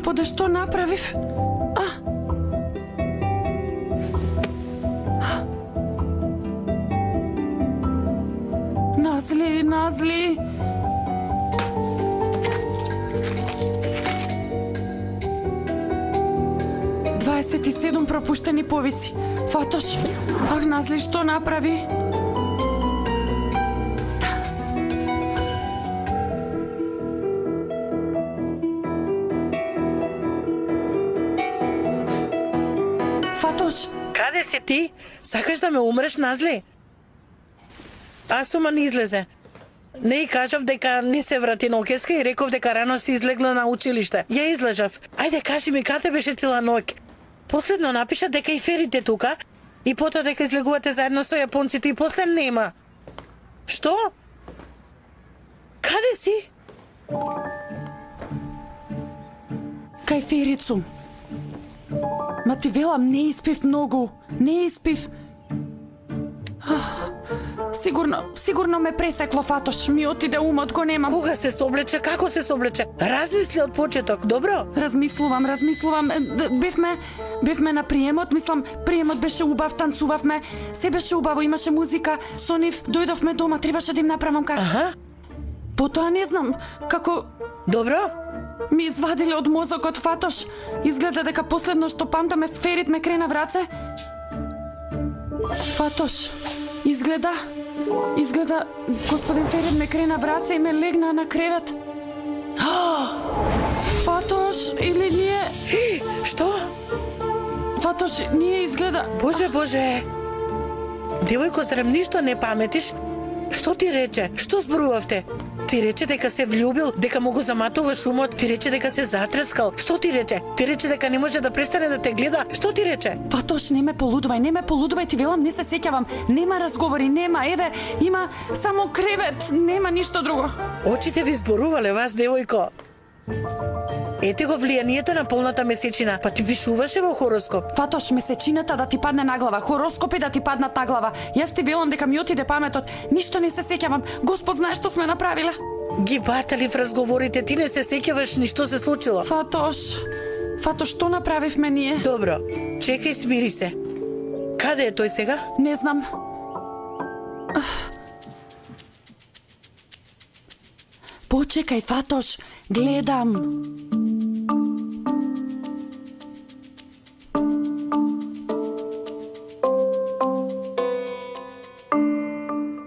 Господе, што направив? Назли. 27 пропуштени повици. Фатош, Назли, што направи? Фатош, каде си ти? Сакаш да ме умреш, Назли? Асума не излезе. Не и кажав дека не се врати на Океска и реков дека рано си излегла на училиште. Ја излежав. Ајде, кажи ми каде беше цела ноќ? Последно напиша дека и Ферите тука и потоа дека излегувате заедно со јапонците и после нема. Што? Каде си? Кај Ферицу. Ма ти велам, не испив многу. Не испив. Сигурно ме пресекло, Фатош. Ми отиде умот, го немам. Кога се соблече? Како се соблече? Размисли од почеток, добро? Размислувам. Бевме на приемот, мислам, приемот беше убав, танцувавме, се беше убаво, имаше музика, со нив дојдовме дома, требаше да им направам како. Аха. Потоа не знам, како... Добро? Ми извадиле од мозокот, Фатош. Изгледа дека последно што памтаме, Ферит ме крена в раце. Фатош, изгледа, господин Ферит ме крена в раце и ме легна на кревет. Фатош, или ние... Што? Фатош, ние изгледа... Боже. Девојко, зарем ништо не паметиш? Што ти рече? Што зборувавте? Ти рече дека се влюбил, дека му го заматува шумот, ти рече дека се затрескал. Што ти рече? Ти рече дека не може да престане да те гледа. Што ти рече? Фатош, не ме полудувај, ти велам, не се сеќавам. Нема разговори, нема, еве, има само кревет, нема ништо друго. Очите ви зборувале вас, девојко. Ете го влијанието на полната месечина, па ти пишуваше во хороскоп. Фатош, месечината да ти падне на глава, хороскопи да ти паднат на глава. Јас ти велам дека ми отиде паметот, ништо не се сеќавам. Господ знае што сме направиле. Ги батали в разговорите, ти не се сеќаваш ни што се случило. Фатош, што направивме ние? Добро, чекај, смири се. Каде е тој сега? Не знам. Почекај, Фатош, гледам.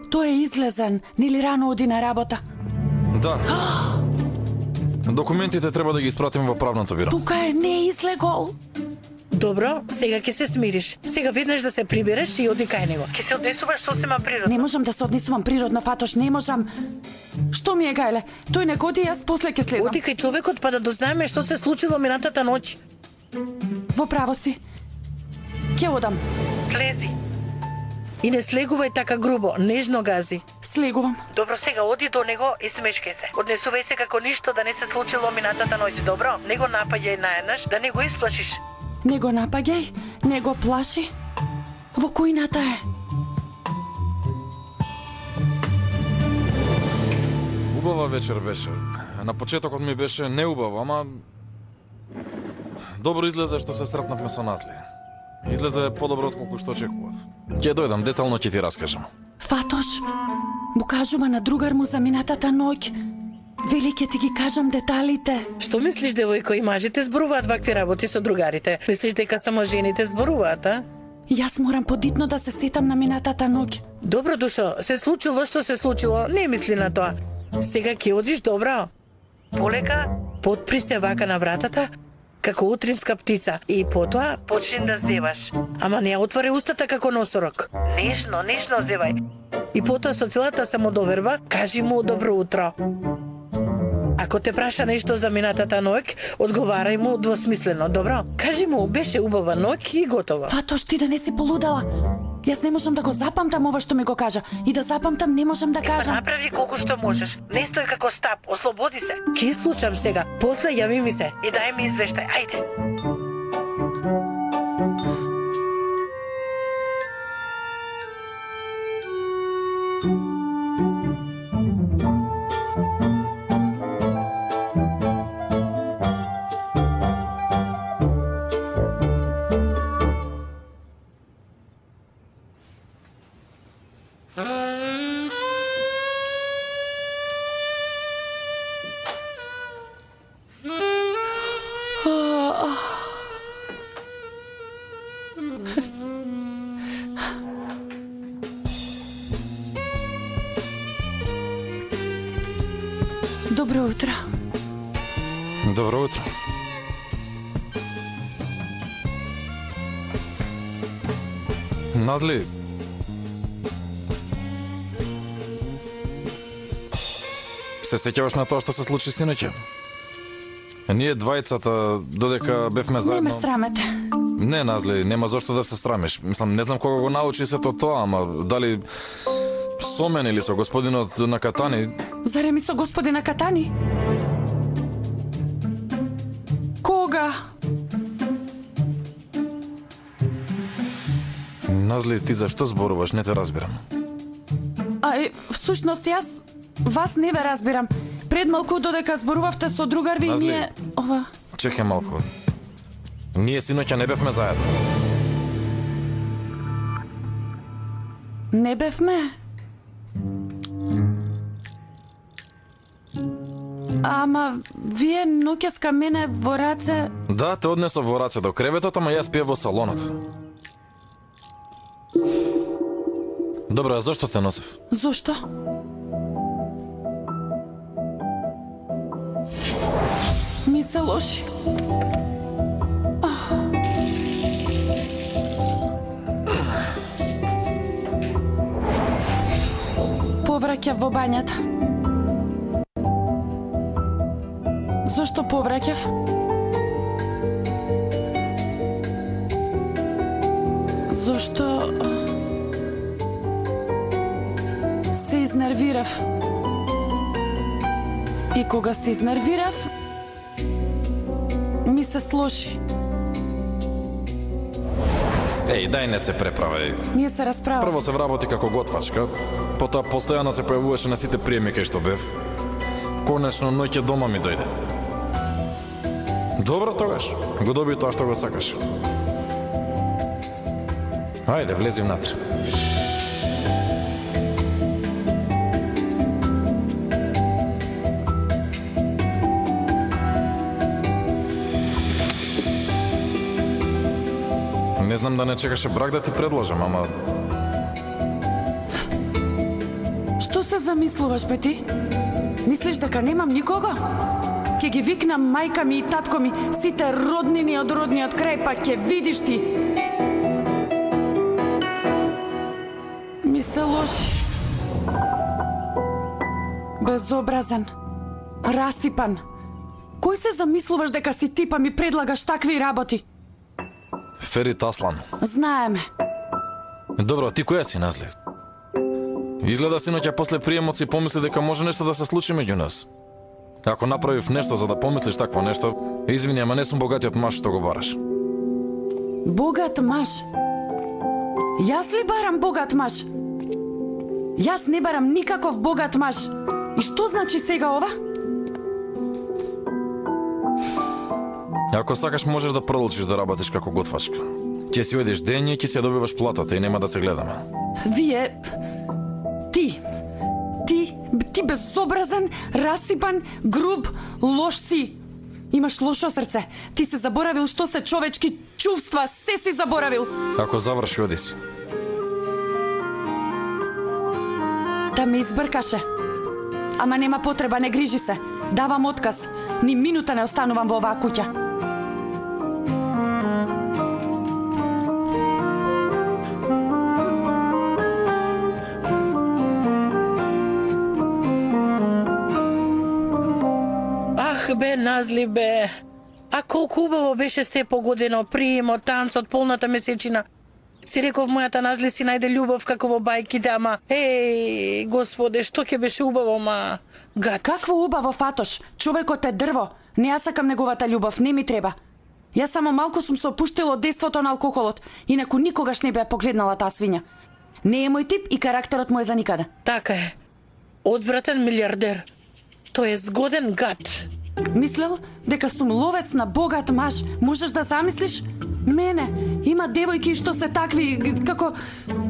Тој е излезен, нели рано оди на работа? Да. Документите треба да ги испратиме во правното биро. Тука е, не е излегол. Добро, сега ќе се смириш. Сега веднаш да се прибереш и оди кај него. Ќе се однесуваш сосема природно. Не можам да се однесувам природно, Фатош, не можам. Што ми е, гајле? Тој не годи, јас после ќе слезам. Оди кај човекот па да дознаеме што се случило минатата ноќ. Во право си. Ќе одам. Слези. И не слегувај така грубо, нежно гази. Слегувам. Добро, сега оди до него и смечкај се. Однесувај се како ништо да не се случило минатата ноќ, добро? Не го напаѓај наеднаш, да не го исплашиш. Не го напаѓај, не го плаши. Во кујната е. Убава вечер беше. На почетокот ми беше неубаво, ама... Добро излезе што се сретнавме со Назли. Излезе подобро отколку што очекував. Ќе дојдам, детално ќе ти раскажам. Фатош, му кажува на другар му за минатата ноќ. Вели, ќе ти ги кажам деталите. Што мислиш, девојко, и мажите зборуваат вакви работи со другарите? Мислиш дека само жените зборуваат, а? Јас морам подитно да се сетам на минатата ноќ. Добро, душо, се случило што се случило, не мисли на тоа. Сега ќе одиш, добро? Полека, потпри се вака на вратата, како утринска птица, и потоа почни да зеваш. Ама не отвори устата како носорог. Нежно зевај. И потоа со целата самодоверба, кажи му добро утро. Ако те праша нешто за минатата ноќ, одговарај му двосмислено, добро? Кажи му, беше убава ноќ и готово. Фатош, ти да не си полудела. Јас не можам да го запамтам ова што ми го кажа. И да запамтам не можам да кажам. Направи колку што можеш. Не стои како стап, ослободи се. Ке слушам сега. После јави ми се и дај ми извештај. Ајде. Добро утро. Добро утро. Назли, се сеќаваш на тоа што се случи синоќа? Ние двајцата, додека бевме Не ме заедно... срамете. Не, Назли, нема зошто да се срамиш. Мислам, не знам кога го научи сето тоа, ама дали со мен или со господинот на Катани, Зарем и со господина Катани? Кога? Назли, ти зашто зборуваш, не те разбирам. Всушност јас вас не ве разбирам. Пред малку додека зборувавте со другарви и Назли. ние... Ова... Чекај малку. Ние синоќа не бевме заедно. Не бевме? Ама, вие ноќас кај мене во раце... Да, те однесов во раце до креветот, ама јас пиев во салонот. Добро, а зошто те носев? Зошто? Ми се лоши. Повраќав во бањата. Зошто повраќав? Зошто... се изнервирав. И кога се изнервирав, ми се слоши. Еј, дај не се преправај. Ние се расправав. Прво се вработи како готвачка, потоа постојано се појавуваше на сите приеми кај што бев. Конечно, ноќе дома ми дојде. Добро тогаш, го доби тоа што го сакаш. Ајде, влези внатре. Не знам да не чекаше брак да ти предложам, ама... Што се замислуваш, бе ти? Мислиш дека немам никого? Ке ги викнам мајка ми и татко ми, сите роднини од родниот крај, па ќе видиш ти. Ми се лоши. Безобразен. Расипан. Кој се замислуваш дека си ти па ми предлагаш такви работи? Ферит Аслан. Знаеме. Добро, ти која си, Назли? Изгледа синоќа после приемот си помисли дека може нешто да се случи меѓу нас. Ако направив нешто за да помислиш такво нешто, извини, ама не сум богатиот маж што го бараш. Богат маж? Јас ли барам богат маж? Јас не барам никаков богат маж. И што значи сега ова? Ако сакаш, можеш да продолжиш да работиш како готвачка. Ќе си одиш дење и ќе си ја добиваш платата и нема да се гледаме. Вие... Ти безобразен, расипан, груб, лош си. Имаш лошо срце. Ти си заборавил што се човечки чувства, се си заборавил. Ако заврши, оди си. Да ме избркаше. Ама нема потреба, не грижи се. Давам отказ. Ни минута не останувам во оваа куќа. Бе, Назли, бе. А колку убаво беше се погодено, приемот, танцот, полната месечина. Си реков, мојата Назли си најде љубов како во бајките, ама... Еј, господе, што ќе беше убаво, ма... Гад. Какво убаво, Фатош? Човекот е дрво. Не ја сакам неговата љубов, не ми треба. Јас само малку сум се опуштила од дејството на алкохолот, инаку никогаш не би ја погледнала таа свиња. Не е мој тип и карактерот му е за никаде. Така е. Одвратен милиардер. Тој е згоден гад. Мислел дека сум ловец на богат маж. Можеш да замислиш? Мене, има девојки што се такви, како...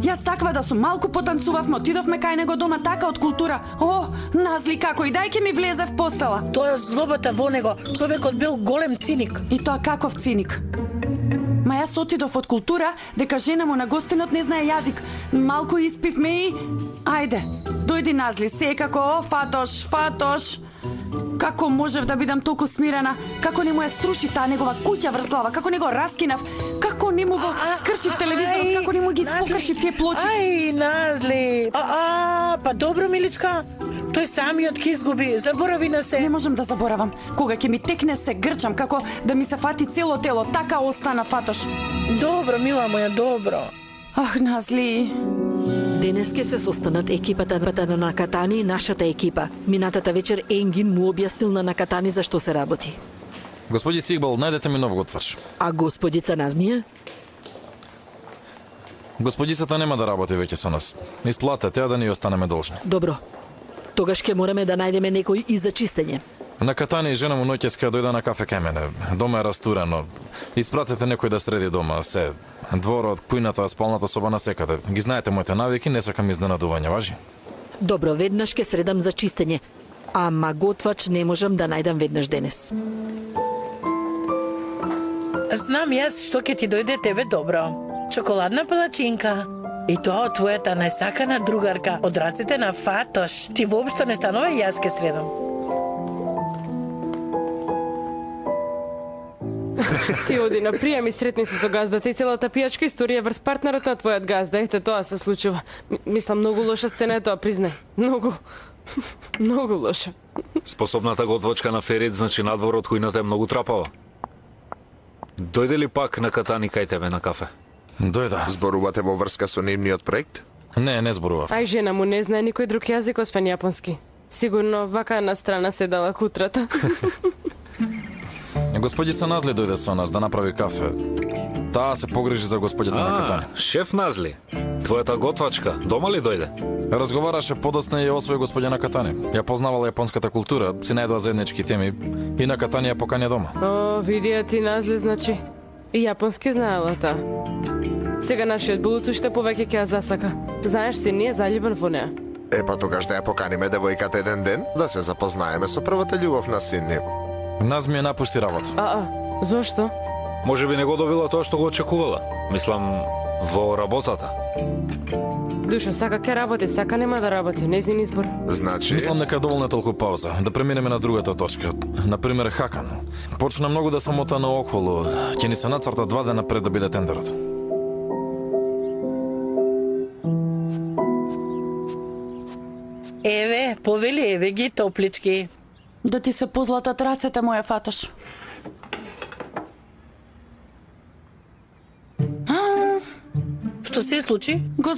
Јас таква да сум, малку потанцувавме, отидовме кај него дома така од култура. О, Назли, како и дајке ми влезе в постела. Тоа е од злобата во него. Човекот бил голем циник. И тоа каков циник. Ма јас отидов од култура, дека жена му на гостинот не знае јазик. Малку испивме и... Ајде, дојди Назли, секако, о, Фатош, Фатош. Како можев да бидам толку смирена? Како не му ја срушив таа негова куќа врз глава? Како не го раскинав? Како не му го скршив телевизорот? Како не му ги испокршив тие плочи? Ај, Назли. Па добро, миличка. Тој самиот ќе изгуби. Заборави на се. Не можам да заборавам. Кога ќе ми текне се грчам, како да ми се фати цело тело. Така остана, Фатош. Добро, мила моја, добро. Ах, Назли. Денес ке се состанат екипата на Накатани и нашата екипа. Минатата вечер Енгин му објаснил на Накатани за што се работи. Господи Цигбал, најдете ми нов готвач. А господица Назмија? Господицата нема да работи веќе со нас. Исплатете, а да ни останеме должни. Добро. Тогаш ке мораме да најдеме некој и за чистење. На Катани жена му ноќеска дојде на кафе кај мене. Дома е растурено. Испратете некој да среди дома, се. Дворот, кујната, спалната соба на секаде. Ги знаете моите навики, не сакам изненадување, важи? Добро, веднаш ке средам за чистење. Ама готвач не можам да најдам веднаш денес. Знам јас што ќе ти дојде тебе добро. Чоколадна палачинка. И тоа од твојата најсакана другарка, од раците на Фатош. Ти воопшто не станува и јас ке средам. Ти оди на пријам и сретни се со газдата и целата пијачка историја врз партнерот на твојот газда. Ете, тоа се случува. Мислам, многу лоша сцена е тоа, признај. Многу. Многу лоша. Способната готвачка на Ферит, значи надворот кујната е многу трапава. Дојде ли пак на Катани кај тебе на кафе? Дојда. Зборувате во врска со нивниот проект? Не зборував. Ај, жена му не знае никој друг јазик освен јапонски. Сигурно вака на страна седала кутрата. Господица Назли дојде со нас да направи кафе. Таа се погрижи за господица на Катани. Шеф Назли, твојата готвачка, дома ли дојде? Разговараше подоцна и о свој господина Катани. Ја познавала јапонската култура, си најдоа заеднички теми и на Катани ја покања дома. О, видија ти Назли, значи. И јапонски знаела таа. Сега нашиот булут уште повеќе ќе ја засака. Знаеш си, не е заљубен во неа. Па тогаш да ја поканиме девојката еден ден, да се запознаеме со првата љубов на син ни. Назмија напушти работа. Зошто? Може би не го добила тоа што го очекувала. Мислам, во работата. Душо, сака ќе работи, сака нема да работи, нејзин избор. Значи, Мислам дека доволно толку пауза, да преминеме на другата точка. Например, Хакан. Почна многу да самота наоколу. Ќе ни се нацрта 2 дена пред да биде тендерот. Еве, повели, еве ги топлички. Да ти се позлатат рацете, моја Фатош. Што се случи? Го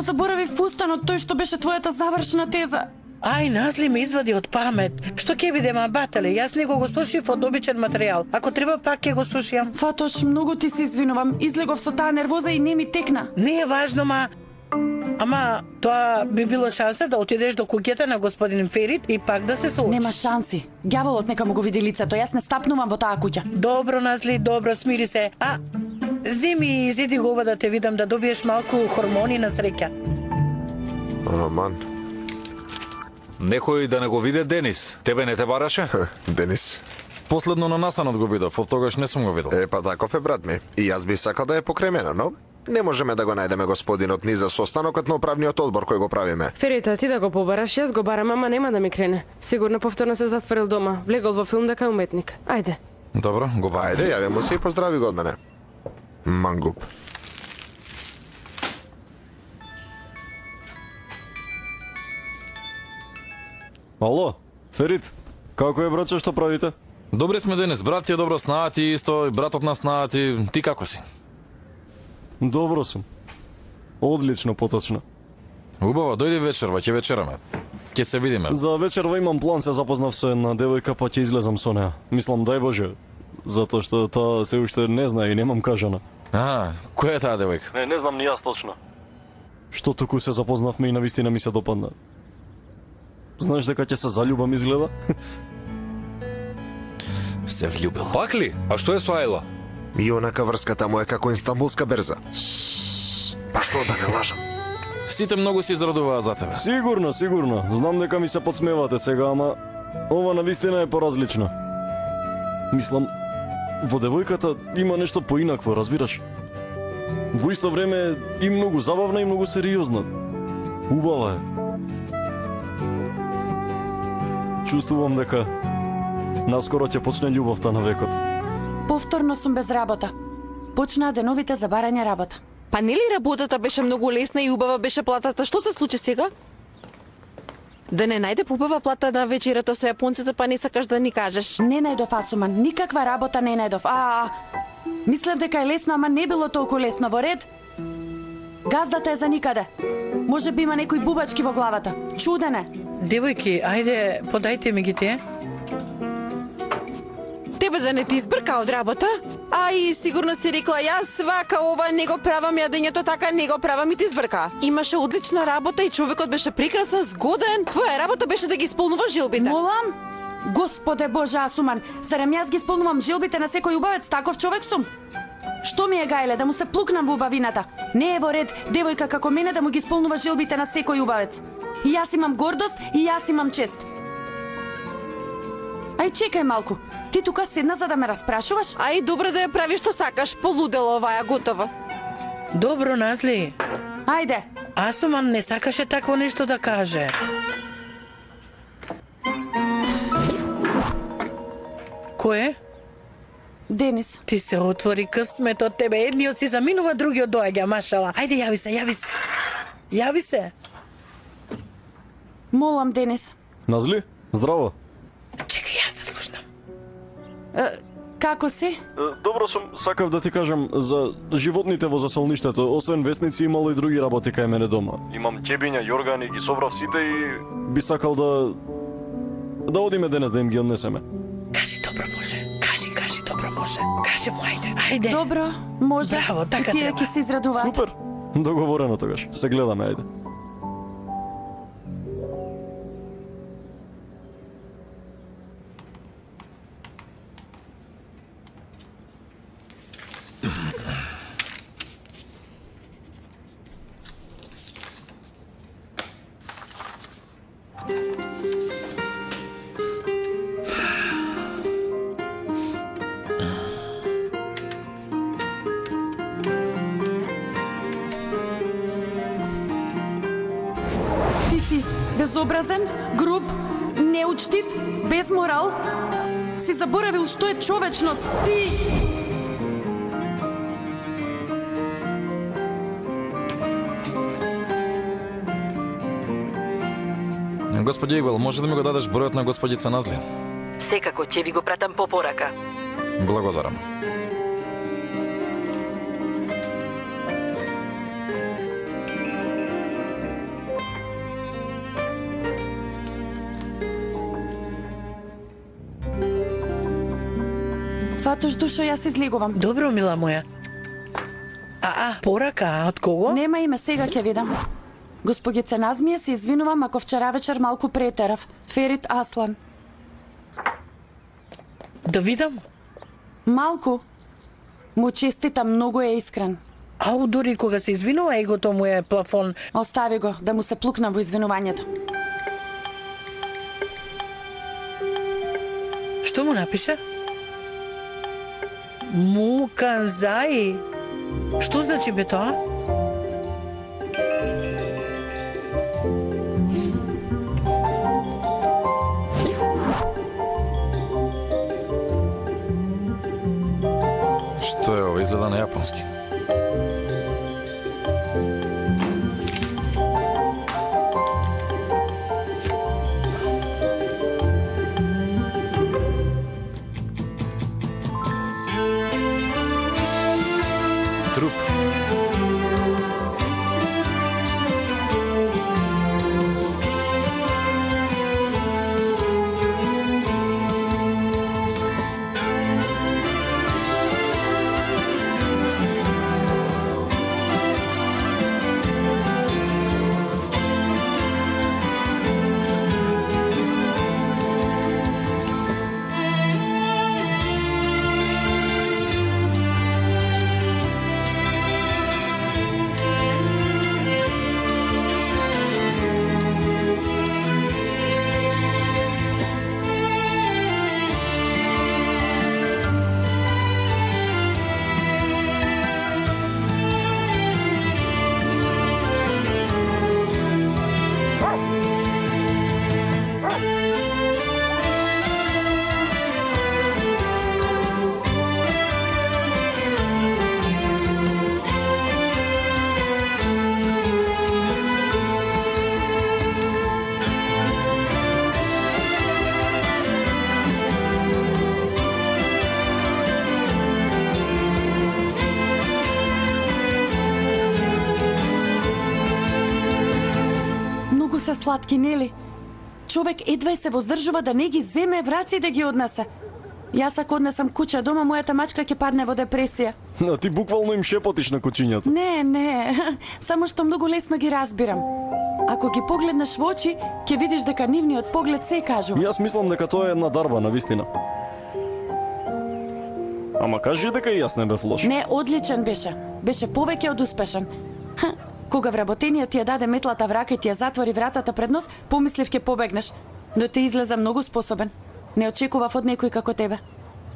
заборави фустанот, тој што беше твојата завршна теза. Ај, Назли ме извади од памет. Што ќе бидеме батале? Јас не го слушав од обичен материјал. Ако треба пак ќе го слушам. Фатош, многу ти се извинувам. Излегов со таа нервоза и не ми текна. Не е важно, Ама тоа би било шанса да отидеш до куќата на господин Ферит и пак да се соочиш. Нема шанси. Ѓаволот нека му го види лицето. Јас не стапнувам во таа куќа. Добро, Назли, добро, смири се. Земи и изиди го ова да те видам да добиеш малку хормони на среќа. Аман. Некој да не го виде Денис. Тебе не те бараше? Денис. Последно на настанот го видов, од тогаш не сум го видел. Па таков е брат ми. И јас би сакал да е покрај мене, но не можеме да го најдеме господинот ни за состанокот на управниот одбор кој го правиме. Ферита, ти да го побараш, јас го барам, ама нема да ми крене. Сигурно повторно се затворил дома, влегол во филм дека е уметник. Ајде. Добро, го барам. Ајде, јави му се и поздрави го од мене. Мангуп. Ало, Ферит, како е браќа, што правите? Добри сме денес, брат ти е добро снаати, исто и братот на снаати. Ти како си? Добро сум. Одлично, поточно. Убаво, дојди вечерва, ќе вечераме. Ќе се видиме. За вечерва имам план, се запознав со една девојка, па ќе излезам со неа. Мислам, дај Боже, затоа што таа се уште не знае и немам кажана. Која е таа девојка? Не знам ни јас точно. Што туку се запознавме и навистина ми се допадна. Знаеш дека ќе се заљубам изгледа? Се влюбил. Пак ли? А што е со Ајла? И онака врската му е како Инстанбулска берза. Па што да не лажам? Сите многу се израдуваа за тебе. Сигурно, сигурно. Знам дека ми се подсмевате сега, ама ова навистина е поразлично. Мислам, во девојката има нешто поинакво, разбираш? Во исто време е и многу забавна и многу сериозна. Убава е. Чувствувам дека наскоро ќе почне љубовта на векот. Повторно сум без работа. Почнаа деновите за барање работа. Па нели работата беше многу лесна и убава беше платата? Што се случи сега? Да не најде побава плата на вечерата со јапонците, па не сакаш да ни кажеш. Не најдов, Асуман, никаква работа не најдов. Мислев дека е лесно, ама не било толку лесно. Во ред? Газдата е за никаде. Може би има некој бубачки во главата. Чуден е. Девојки, ајде, подајте ми ги тие. Тебе да не ти избрка од работа? И сигурно си рекла, јас вака ова не го правам, јадењето така не го правам и ти избрка. Имаше одлична работа и човекот беше прекрасен, згоден. Твоја работа беше да ги исполнуваш жилбите. Молам? Господе Боже, Асуман, зарем јас ги исполнувам жилбите на секој убавец, таков човек сум? Што ми е гајле, да му се плукнам во убавината? Не е во ред девојка како мене да му ги исполнува жилбите на секој убавец. И јас имам гордост и јас имам чест. Ај, чекај малку. Ти тука седна за да ме распрашуваш? Добро да ја правиш што сакаш, полудела оваа готова. Добро, Назли. Ајде. Асуман не сакаше такво нешто да каже. Кој е? Денис. Ти се отвори късмет од тебе. Едниот си заминува, другиот доаѓа, машала. Ајде, јави се, јави се. Јави се. Молам, Денис. Назли, здраво. Чекај, јас се слушнам. Како си? Добро сум, сакав да ти кажам за животните во засолништето. Освен весници имало и други работи кај мене дома. Имам ќебиња, јоргани, ги собрав сите и би сакал да одиме денес да им ги однесеме. Кажи, добро може. Кажи, добро може. Кажи му, ајде. Добро, може. Браво, така тие треба. ќе се израдуваат. Супер. Договорено тогаш. Се гледаме, ајде. Ти си безобразен, груб, неучтив, без морал. Си заборавил што е човечност. Ти... Господи Игвел, може да ми го дадеш бројот на господица Назли? Секако ќе ви го пратам по порака. Благодарам. Фатош душо, јас излегувам. Добро, мила моја. Порака, од кого? Нема име, сега ќе видам. Госпогице Назмија, се извинувам ако вчера вечер малку претерав. Ферит Аслан. Да видам. Малку. Му честитам, многу е искрен. Дури кога се извинува, егото му е плафон. Остави го, да му се плукнам во извинувањето. Што му напиша? Муканзаи. Што значи бе тоа? Што е ова? Изгледа на јапонски. Труп. Многу се сладки, нели? Човек едва се воздржува да не ги земе враци и да ги однесе. Јас ако однесам куќа дома, мојата мачка ќе падне во депресија. А ти буквално им шепотиш на кучињата. Не, само што многу лесно ги разбирам. Ако ги погледнеш во очи, ќе видиш дека нивниот поглед се кажува. Јас мислам дека тоа е една дарба, на вистина. Ама кажи дека и јас не бев лош. Не, одличен беше. Беше повеќе од успешен. Кога вработениот ти ја даде метлата в рака и ти ја затвори вратата пред нос, помислив ќе побегнеш. Но ти излеза многу способен. Не очекував од некој како тебе.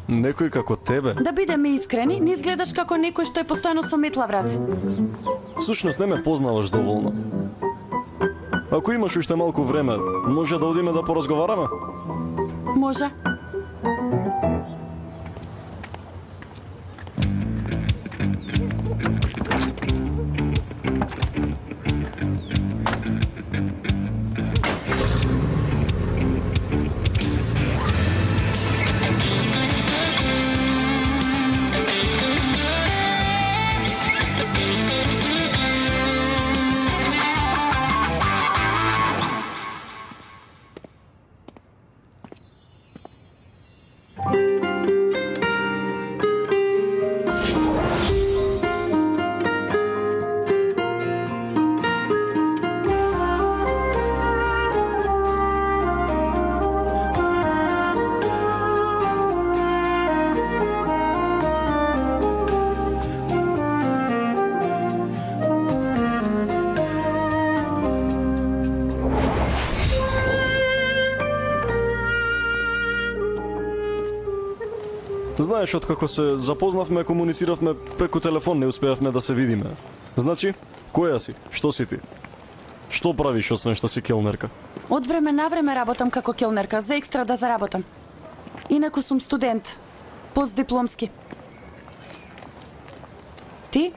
Некој како тебе? Да бидеме искрени, не изгледаш како некој што е постојано со метла в раце. Всушност не ме познаваш доволно. Ако имаш уште малку време, може да одиме да поразговараме? Може. Знаеш, откако се запознавме, комунициравме преку телефон, не успеавме да се видиме. Значи, која си? Што си ти? Што правиш освен што си келнерка? Од време на време работам како келнерка, за екстра да заработам. Инаку сум студент, постдипломски. Ти?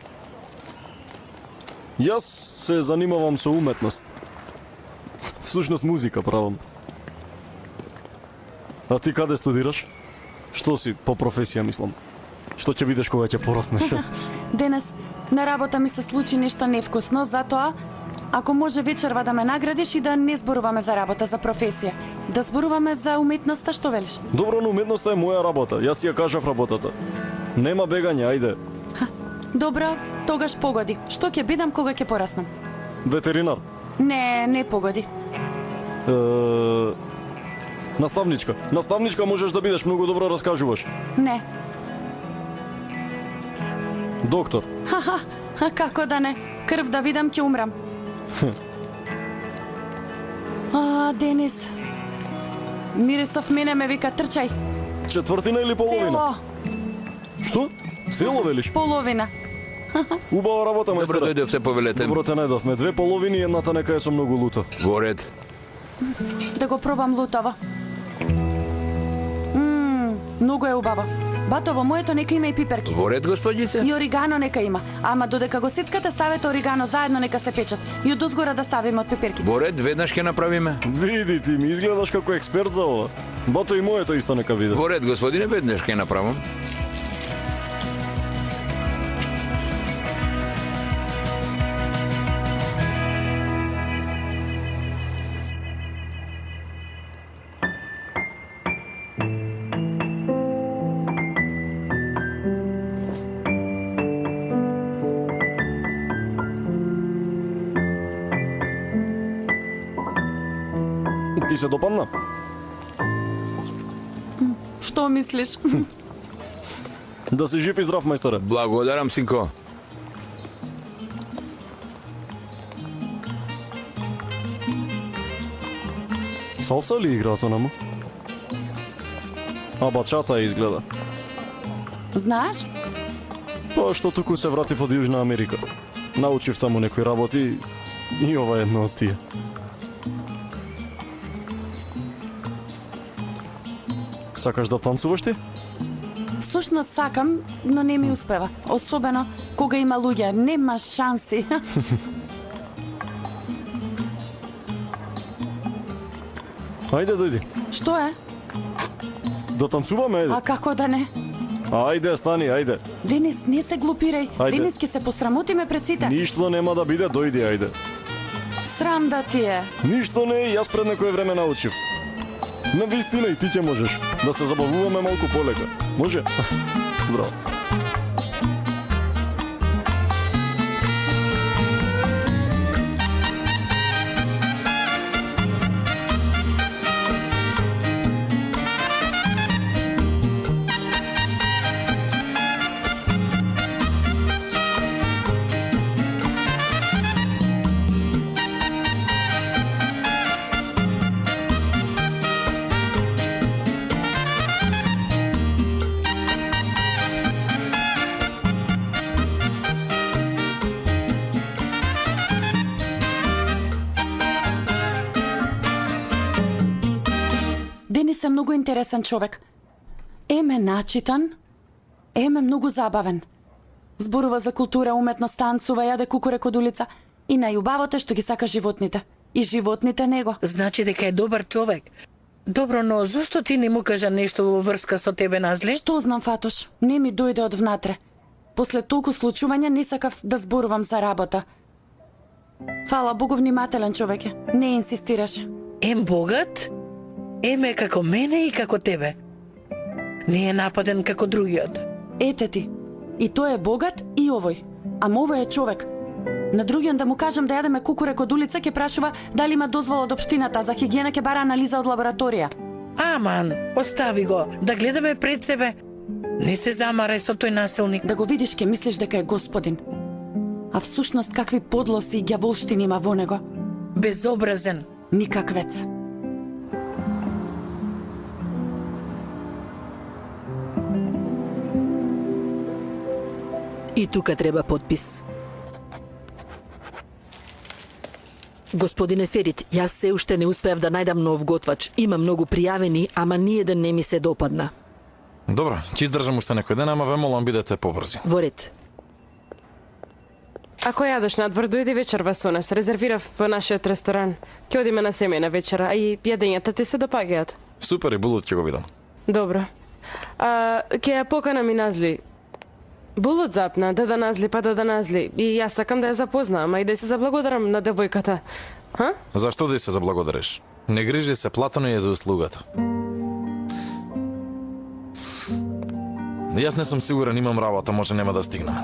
Јас се занимавам со уметност. Всушност музика правам. А ти каде студираш? Што си по професија, мислам? Што ќе бидеш кога ќе пораснеш? Денес на работа ми се случи нешто невкусно, затоа ако може вечерва да ме наградиш и да не зборуваме за работа, за професија, да зборуваме за уметноста, што велиш? Добро, но уметноста е моја работа. Јас си ја кажав работата. Нема бегање, ајде. Добро, тогаш погоди. Што ќе бидам кога ќе пораснам? Ветеринар. Не погоди. Наставничка. Наставничка можеш да бидеш, многу добро раскажуваш. Не. Доктор. Како да не? Крв да видам ќе умрам. Денис. Мирисов мене ме вика трчај. Четвртина или половина? Цело. Што? Цело велиш? Половина. Убава работа, мајсторе. Добро дојдовте, повелете. Добро те најдовме. 2 половини и едната нека е со многу луто. Во ред. Да го пробам лутово. Многу е убаво. Батово, моето нека има и пиперки. Во ред, господице. И оригано нека има. Ама додека го сецкате, ставете оригано заедно, нека се печат. И од озгора да ставиме од пиперки. Во ред, веднаш ќе направиме. Види ти, ми изгледаш како експерт за ова. Бато и моето исто нека биде. Во ред, господине, веднаш ќе направам. Ти се допадна? Што мислиш? Да си жив и здрав, мајсторе. Благодарам, синко. Салса ли играато наму? А бачата изгледа. Знаеш? Тоа што туку се вратив од Јужна Америка. Научив таму некои работи и ова е едно од тие. Сакаш да танцуваш ти? Сушно сакам, но не ми успева. Особено кога има луѓе, нема шанси. Ајде, дојди. Што е? Да танцуваме, ајде. А како да не? Ајде, стани, ајде. Денис, не се глупирај. Ајде. Денис ќе се посрамотиме пред сите. Ништо нема да биде, дојди, ајде. Срам да ти е. Ништо не е, јас пред некое време научив. На вистина и ти ќе можеш. Да се забавуваме малку полека. Може? Здраво. Денис е многу интересен човек. Еме начитан, еме многу забавен. Зборува за култура, уметност, танцува, јаде кукурек од улица и најубавото е што ги сака животните. И животните него. Значи дека е добар човек. Добро, но зошто ти не му кажа нешто во врска со тебе, Назли? Што знам, Фатош? Не ми дојде од внатре. После толку случувања не сакав да зборувам за работа. Фала Богу, внимателен човек е. Не инсистираше. Ем богат? Еме како мене и како тебе. Не е нападен како другиот. Ете ти. И тој е богат и овој. Ама овој е човек. На другиот да му кажам да јадеме кукурек од улица, ќе прашува дали има дозвола од општината, за хигиена ќе бара анализа од лабораторија. Аман, остави го, да гледаме пред себе. Не се замарај со тој насилник. Да го видиш ќе мислиш дека е господин. А всушност какви подлоси и ѓаволштини има во него. Безобразен. Никаквец. И тука треба подпис. Господине Ферит, јас се уште не успеав да најдам нов готвач. Има многу пријавени, ама ниеден не ми се допадна. Добро, ќе издржам уште некој ден, ама ве молам бидете побрзи. Во ред. Ако јадеш надвор, дојди вечерва со нас. Резервирав во нашиот ресторан. Ќе одиме на семејна вечера, а и јадењата ти се допагаат. Супер, и булот ќе го видам. Добро. Ќе ја поканам и Назли. Булот запна, да Назли, па да Назли. И јас сакам да ја запознам, а и да се заблагодарам на девојката. Ха? Зашто да се заблагодариш? Не грижи се, платено е за услугата. Јас не сум сигурен, имам работа, може нема да стигнам.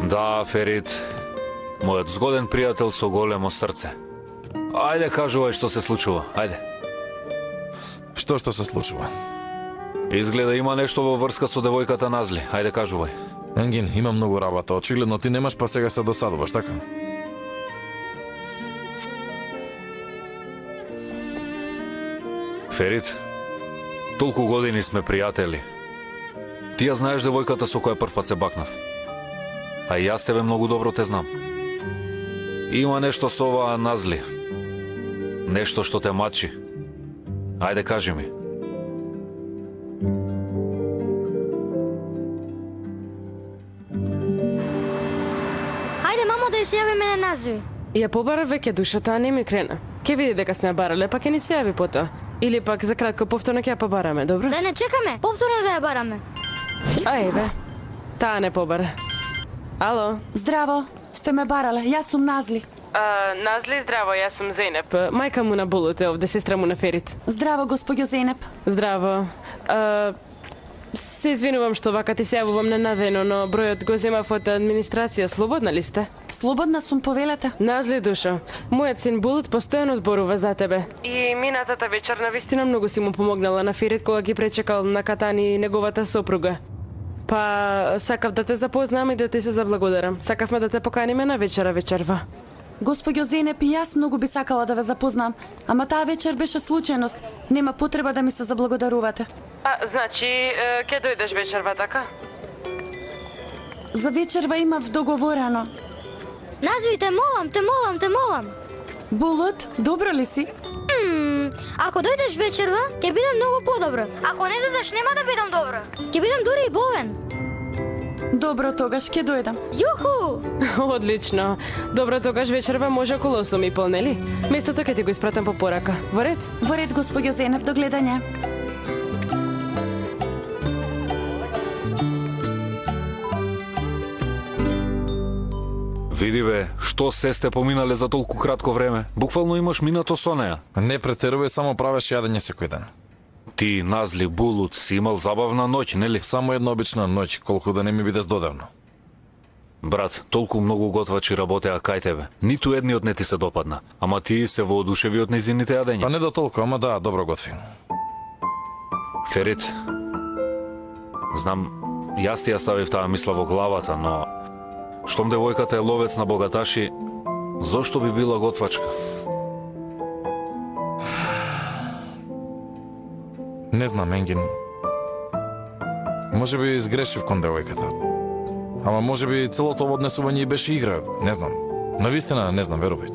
Да, Ферит, мојот згоден пријател со големо срце. Ајде, кажувај што се случува, ајде. Што се случува? Изгледа има нешто во врска со девојката Назли, ајде кажувај. Енгин, има многу работа, очигледно ти немаш, па сега се досадуваш, така? Ферит, толку години сме пријатели. Ти ја знаеш девојката со која првпат се бакнав. А и јас тебе многу добро те знам. Има нешто со оваа Назли. Нешто што те мачи. Ајде, кажи ми. Хајде, мамо, да ја се јавиме на Назли. Ја побара веќе душата, а не ми крена. Ке види дека сме ја барале, па ке ни се јави потоа. Или пак за кратко повторно ќе ја побараме, добро? Да не чекаме, повторно да ја бараме. Ај бе, таа не побара. Ало? Здраво, сте ме барале, јас сум Назли. Назли, здраво, јас сум Зенеп. Мајка му на Булот е овде, сестра му на Ферит. Здраво, господјо Зенеп. Здраво. Се извинувам што вака ти се јавувам ненадено, но бројот го земав од администрација. Слободна ли сте? Слободна сум, повелете. Назли, душо, мојот син Булот постојано зборува за тебе. И минатата вечер навистина многу си му помогнала на Ферит кога ги пречекал на Катани и неговата сопруга. Па, сакав да те запознам и да ти се заблагодарам. Сакавме да те поканиме на вечерва. Господјо Зенеп, и јас многу би сакала да ве запознам, ама таа вечер беше случајност. Нема потреба да ми се заблагодарувате. Значи, ќе дојдеш вечерва, така? За вечерва имав договорено. Назви, те молам. Булут, добро ли си? Ако дојдеш вечерва, ќе бидам многу подобро. Ако не дојдеш, нема да бидам добро. Ќе бидам дури и болен. Добро, тогаш ќе дојдам. Јуху! Одлично. Добро, тогаш вечерва може околу 8:30, нели? Местото ќе ти го испратам по порака. Во ред? Во ред, госпоѓо Зенеп, до гледање. Види бе, што се сте поминале за толку кратко време? Буквално имаш минато со неа. Не претерувај, само правеш јадење секој ден. Ти, Назли, Булут, си имал забавна ноќ, нели? Само една обична ноќ, колку да не ми биде здодевно. Брат, толку многу готвачи работеа кај тебе. Ниту едниот не ти се допадна. Ама ти се воодушеви од низините јадења. Па не до толку, ама да, добро готви. Ферит, знам, јас ти ја ставив таа мисла во главата, но штом девојката е ловец на богаташи, зошто би била готвачка? Не знам, Енгин. Може би изгрешив кон девојката. Ама може би целото однесување и беше игра, не знам. Навистина, не знам, верувај.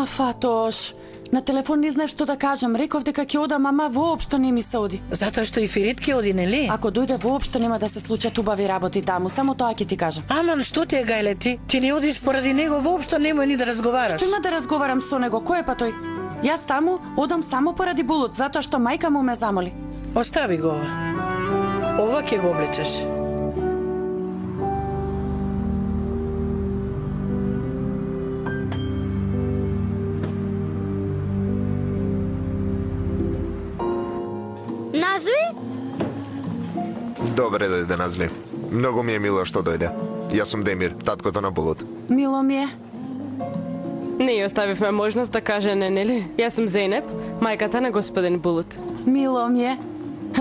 Фатош, на телефон не знаев што да кажам. Реков дека ќе одам, ама воопшто не ми се оди. Затоа што и Ферит ќе оди, нели? Ако дојде, воопшто нема да се случат убави работи таму, само тоа ќе ти кажам. Аман, што ти е гајле ти? Ти не одиш поради него, воопшто немој ни да разговараш. Што има да разговарам со него? Кој е па тој? Јас таму одам само поради Булут, затоа што мајка му ме замоли. Остави го ова. Ова ќе го облечеш. Назви? Добре дојде, Назли. Многу ми е мило што дојде. Јас сум Демир, таткото на Булут. Мило ми е. Не ја оставивме можност да каже не, нели? Јас сум Зенеп, мајката на господин Булут. Мило ми е.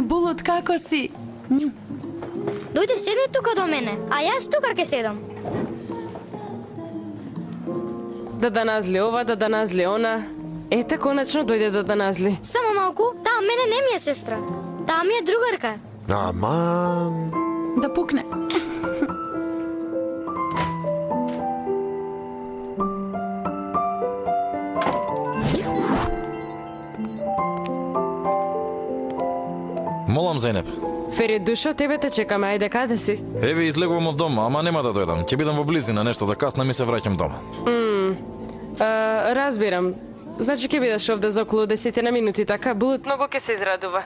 Булут, како си? Дојде седни тука до мене, а јас тука ќе седам. Да назли ова, да назли она. Ете, конечно дојде да назли. Само малку, таа мене не ми е сестра. Таа ми е другарка. Аман... Да пукне. Молам, Зенеп. Ферит, душо, тебе те чекаме, ајде, каде си? Еве, излегувам од дома, ама нема да дојдам. Ќе бидам во близина, нешто да каснам и се враќам дома. Разбирам. Значи ќе бидеш овде за околу 10 на минути, така? Булут многу ќе се израдува.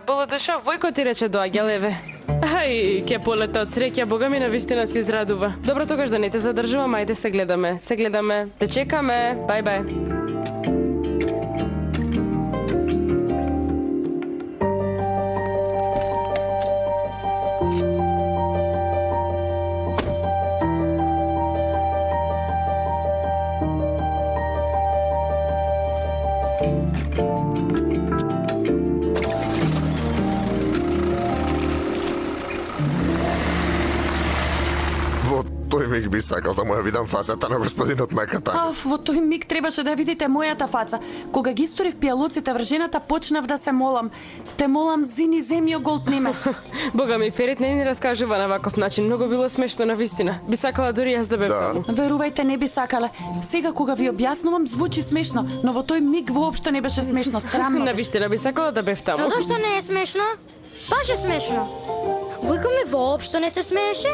Булут, душо, Војко ти рече доаѓа, леве. Ај, ќе полета од среќа, бога ми навистина се израдува. Добро, тогаш да не те задржувам, ајде се гледаме. Се гледаме. Те чекаме. Бај. Тој миг би сакал да му ја видам фацата на господинот на Катани. Во тој миг требаше да видите мојата фаца. Кога ги историв пијалоците врз жената, почнав да се молам. Те молам, зини, земјо голтни ме. Бога ми, Ферит не ни раскажува на ваков начин. Многу било смешно на вистина. Би сакала дури јас да бев таму. Верувајте, не би сакала. Сега кога ви објаснувам, звучи смешно, но во тој миг воопшто не беше смешно, срамно. На вистина би сакала да бев таму. Но зашто не е смешно? Баш е смешно. Војко ми воопшто не се смееше?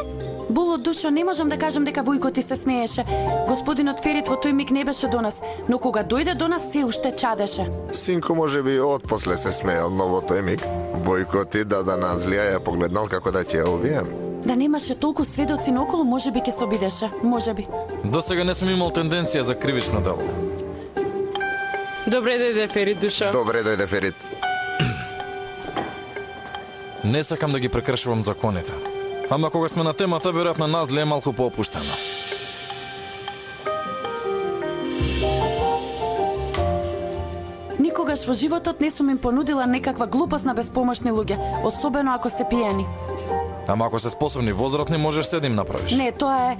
Булут, душо, не можам да кажам дека Војко ти се смееше. Господинот Ферит во тој миг не беше до нас, но кога дојде до нас се уште чадеше. Синко може би отпосле се смеел, но во тој миг Војко ти да Назлија ја погледнал како да ќе ја убием. Да немаше толку сведоци наоколу, може би ќе се обидеше, може би. До сега не сум имал тенденција за кривично дело. Добре дојде, Ферит, душо. Добре дојде, Ферит. Не сакам да ги прекршувам законите. Ама кога сме на темата, веројатно Назлија е малку поопуштена. Никогаш во животот не сум им понудила некаква глупост на безпомошни луѓе, особено ако се пијани. Ама ако се способни возрастни, можеш се да им направиш. Не, тоа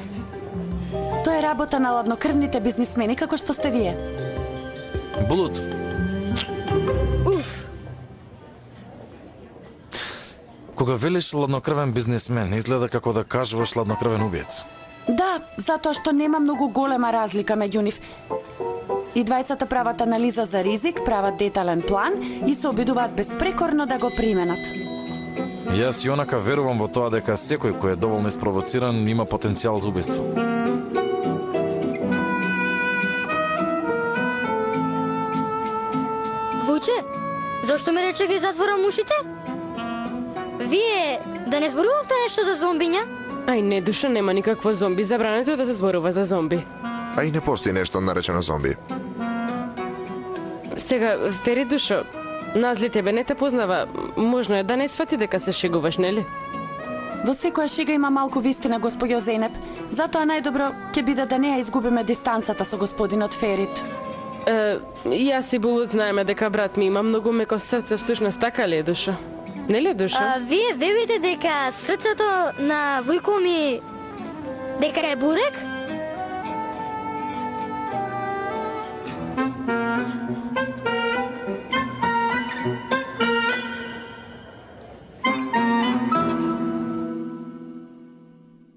е работа на ладнокрвните бизнисмени, како што сте вие. Булут. Кога велиш ладнокрвен бизнесмен, изгледа како да кажуваш ладнокрвен убиец. Да, затоа што нема многу голема разлика меѓу нив. И двајцата прават анализа за ризик, прават детален план и се обидуваат безпрекорно да го применат. Јас и онака верувам во тоа дека секој кој е доволно испровоциран има потенцијал за убиство. Вујче, зошто ме рече ги затворам ушите? Вие да не зборувавте нешто за зомбиња? Ај не, Душо, нема никакво зомби. Забрането е да се зборува за зомби. А и не постои нешто наречено зомби. Сега, Ферит, Душо, Назли тебе не те познава. Можно е да не свати дека се шегуваш, нели? Во секоја шега има малку вистина, господјо Зенеп. Затоа најдобро ќе биде да не ја изгубиме дистанцата со господинот Ферит. Јас и Булут знаеме дека брат ми има многу меко срце, всушност така ли е, Душо? Нели, Душо? Вие верувате дека срцето на вујко ми дека е бурек?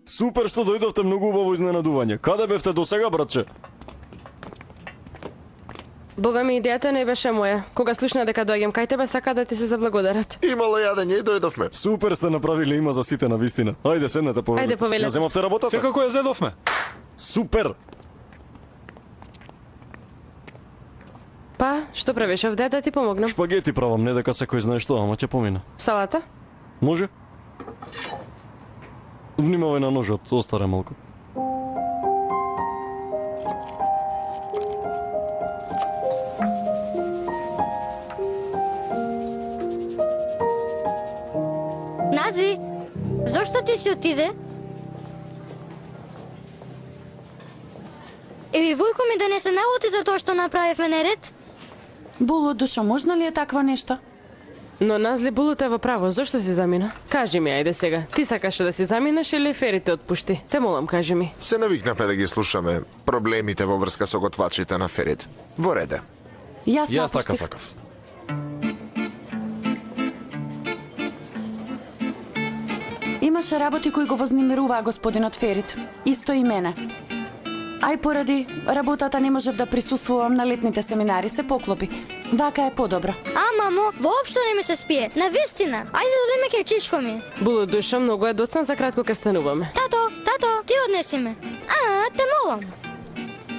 Супер што дојдовте, многу убаво изненадување. Каде бевте до сега, братче? Бога ми, идејата не беше моја. Кога слушна дека доаѓам кај тебе, сака да ти се заблагодарат. Имало јадење и дојдовме. Супер сте направиле, има за сите на вистина. Ајде, седнете повелете. Ајде, повелете. Ја земавте работата? Секако ја зедовме. Супер! Па, што правиш овде, да ти помогнам? Шпагети правам, не дека секој знае што, ама ќе помина. Салата? Може? Внимавај на ножот, остаре малку. Назви, зошто ти си отиде? Еви вујко ми да не се налути за тоа што направивме неред? Було, Душо, можно ли е такво нешто? Но Назли, Булут е во право, зошто си замина? Кажи ми, ајде сега. Ти сакаш да си заминеш или Ферит те отпушти? Те молам, кажи ми. Се навикнавме да ги слушаме проблемите во врска со готвачите на Ферит. Во реде. Јас Јас така напуштив. сакав. Имаше работи кои го вознемируваа господинот Ферит. Исто и мене. Ај поради работата не можев да присуствувам на летните семинари, се поклопи. Вака е подобро. Мамо, воопшто не ми се спие. На вистина. Ајде да одиме кај чичко ми. Булут, Душо, многу е доцна, за кратко ке стануваме. Тато, ти однеси ме. Те молам.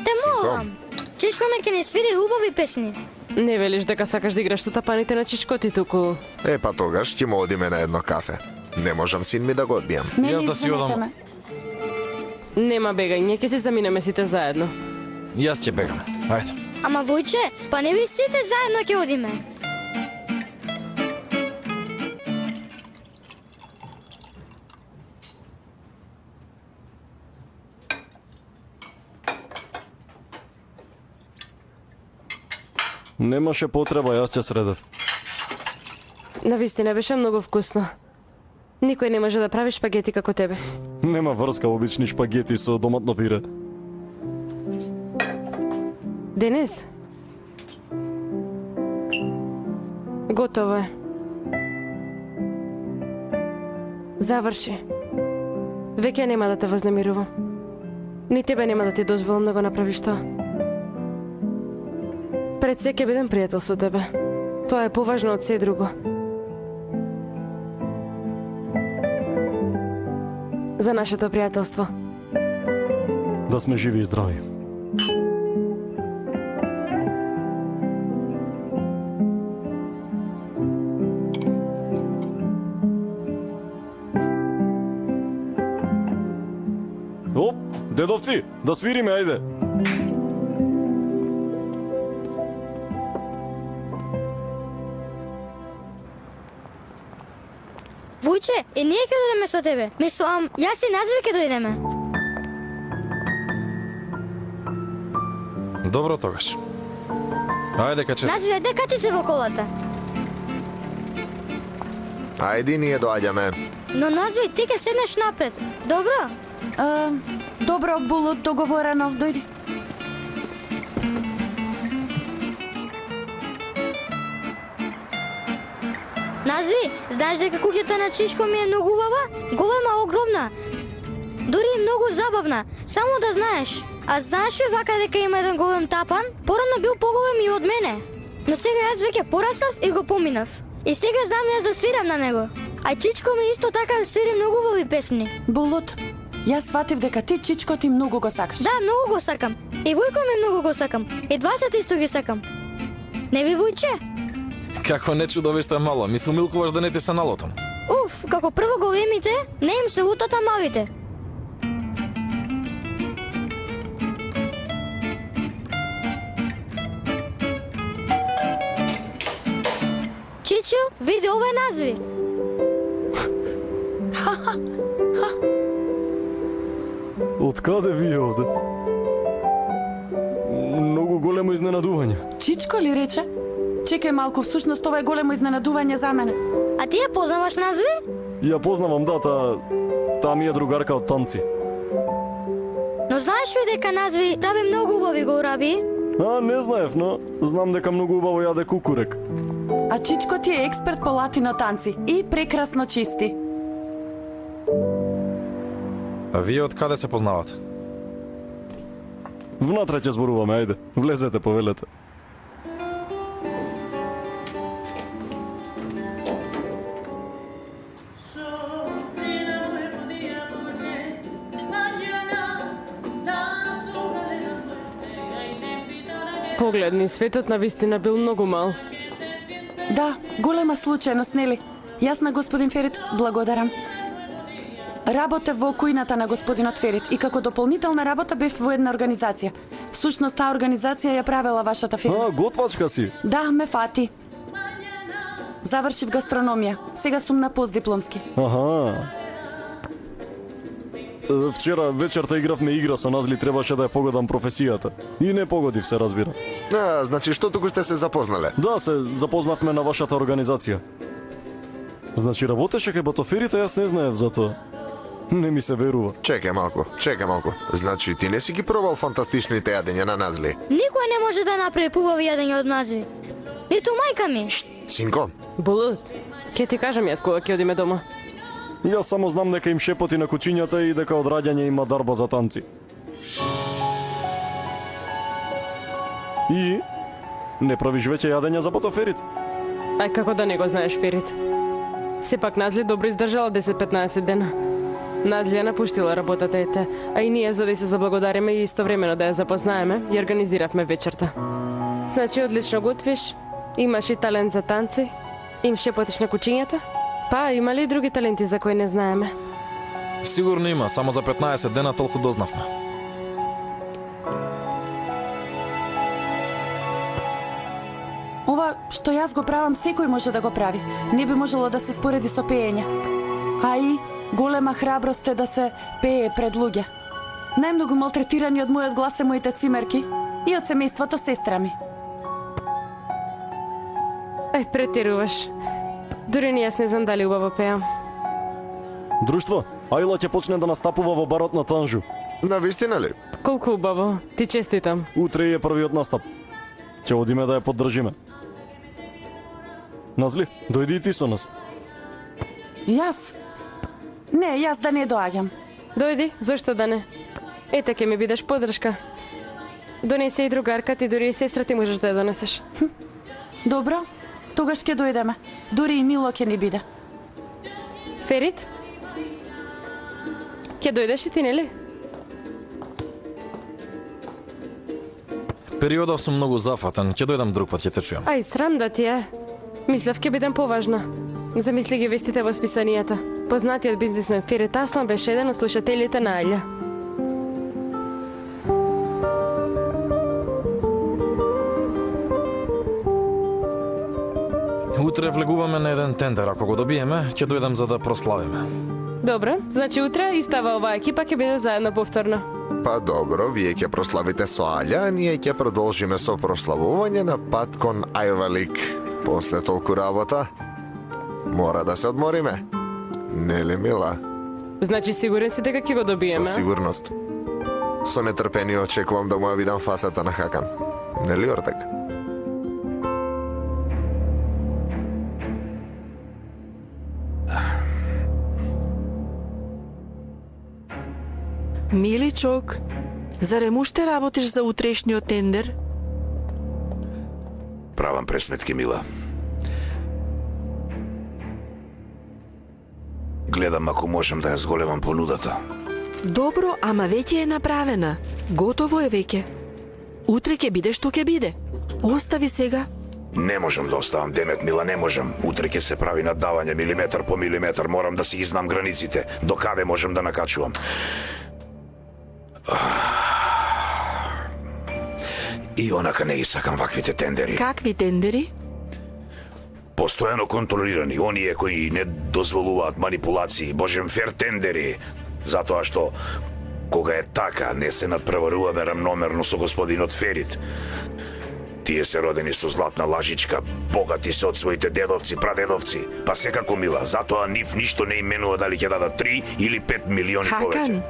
Те молам. Чичко ме ке не свири убави песни. Не велиш дека сакаш да играш со тапаните на чичко ти туку. Па тогаш ќе му одиме на едно кафе. Не можам син ми да го одбијам. Мене Јас да си извинете одам. ме. Нема бегање, ќе се заминеме сите заедно. Јас ќе бегам. Ајде. Ама Војче, па не ви сите заедно ќе одиме. Немаше потреба, јас ќе средев. Навистина беше многу вкусно. Никој не може да прави шпагети како тебе. Нема врска обични шпагети со доматно пире. Денис? Готово е. Заврши. Веќе нема да те вознемирувам. Ни тебе нема да ти дозволам да го направиш тоа. Пред се ќе бидем пријател со тебе. Тоа е поважно од се друго. За нашето пријателство. Да сме живи и здрави. Оп, дедовци, да свириме, ајде. Војче, и ние ќе дојдеме со тебе. Мислам, јас и Назви ќе дојдеме. Добро тогаш. Ајде, каче. Назви, ајде качи се во колата. Ајди, ние доаѓаме. Но Назви, ти ќе седнеш напред. Добро? Добро, Булут, договорено. Дојди. Назви, знаеш дека куќата на Чичко ми е многу убава? Голема, огромна. Дури и многу забавна, само да знаеш. А знаеш ли вака дека има еден голем тапан? Порано бил поголем и од мене. Но сега јас веќе пораснав и го поминав. И сега знам јас да свирам на него. А Чичко ми исто така свири многу убави песни. Булут, јас сватив дека ти Чичко ти многу го сакаш. Да, многу го сакам. И Војко ми многу го сакам. И двајцата исто ги сакам. Не би Војче? Какво не чудовиште мало, ми се умилкуваш да не ти се налотам. Уф, како прво големите, не им се лутата малите. Чичо, види ове назви. Од каде вие овде? Многу големо изненадување. Чичко ли рече? Чекај малку, всушност ова е големо изненадување за мене. А ти ја познаваш назви? Ја познавам, да, таа ми е другарка од танци. Но знаеш ли дека назви прави многу убави гораби? А, не знаев, но знам дека многу убаво јаде кукурек. А Чичко ти е експерт по латино танци и прекрасно чисти. А вие од каде се познавате? Внатре ќе зборуваме, ајде. Влезете, повелете. Погледни, светот на вистина бил многу мал. Да, голема случајност, нели? Јас на господин Ферит благодарам. Работев во кујната на господинот Ферит и како дополнителна работа бев во една организација. Всушност, таа организација ја правела вашата фирма. А, готвачка си. Да, ме фати. Завршив гастрономија. Сега сум на постдипломски. Аха. Вчера вечерта игравме игра со Назли, требаше да ја погодам професијата. И не погодив се, разбира. А, значи што туку сте се запознале? Да, се запознавме на вашата организација. Значи работеше кај батоферите, јас не знаев за тоа. Не ми се верува. Чекај малку. Значи ти не си ги пробал фантастичните јадења на Назли? Никој не може да направи побави јадење од назви. Ниту мајка ми. Синко, Булут, ќе ти кажам јас кога ќе одиме дома. Јас само знам дека им шепоти на кучињата и дека од раѓање има дарба за танци. И не правиш веќе јадења за батоферит? Ај како да не го знаеш, Ферит. Сепак Назли добро издржала 10-15 дена. Назли ја напуштила работата ете, а и ние за да се заблагодариме и истовремено да ја запознаеме, ја организиравме вечерта. Значи одлично готвиш, имаш и талент за танци, им шепотиш на кучињата? Па, има ли и други таленти за кои не знаеме? Сигурно има, само за 15 дена толку дознавме. Ова што јас го правам, секој може да го прави. Не би можело да се спореди со пеење. А и голема храброст е да се пее пред луѓе. Најмногу малтретирани од мојот глас се моите цимерки и од семејството сестра ми. Ај, претеруваш. Дури ни јас не знам дали убаво пеам. Друштво, Ајла ќе почне да настапува во барот на Танжу. навистина ли? Колку убаво. Ти честитам. Утре е првиот настап. Ќе одиме да ја поддржиме. Назли, дојди и ти со нас. Јас? Не, јас да не доаѓам. Дојди, зошто да не? Ете ќе ми бидеш поддршка. Донесе и другарка ти, дури и сестра ти можеш да ја донесеш. Добро, тогаш ќе дојдеме. Дури и Мило ќе ни биде. Ферит? Ќе дојдеш и ти, нели? Периодов сум многу зафатен, ќе дојдам друг пат, ќе те чујам. Ај, срам да ти е. Мислев ќе бидам поважна. Замисли ги вестите во списанијата. Познатиот бизнисмен Ферит Аслан беше еден од слушателите на Ајля. Утре влегуваме на еден тендер, ако го добиеме, ќе дојдам за да прославиме. Добро, значи утре и става оваа екипа ќе биде заедно повторно. Па добро, вие ќе прославите со Аља, а ние ќе продолжиме со прославување на пат кон Ајвалик. После толку работа, мора да се одмориме. Нели, мила? Значи сигурен си дека ќе го добиеме? Со сигурност. Со нетрпение очекувам да му ја видам фасата на Хакан. Нели, Ортек? Миличок, зарем уште работиш за утрешниот тендер? Правам пресметки, Мила. Гледам ако можем да ја зголемам понудата. Добро, ама веќе е направена. Готово е веќе. Утре ќе биде што ќе биде. Остави сега. Не можам да оставам демет, Мила, не можам. Утре ќе се прави наддавање милиметар по милиметар. Морам да си ги знам границите. До каде можам да накачувам. И онака не ги сакам ваквите тендери. Какви тендери? Постојано контролирани, оние кои не дозволуваат манипулации, божем фер тендери. Затоа што кога е така, не се надпреваруваме рамномерно со господинот Ферит. Тие се родени со златна лажичка, богати се од своите дедовци, прадедовци. Па секако, Мила, затоа нив ништо не именува дали ќе дадат 3 или 5 милиони повеќе.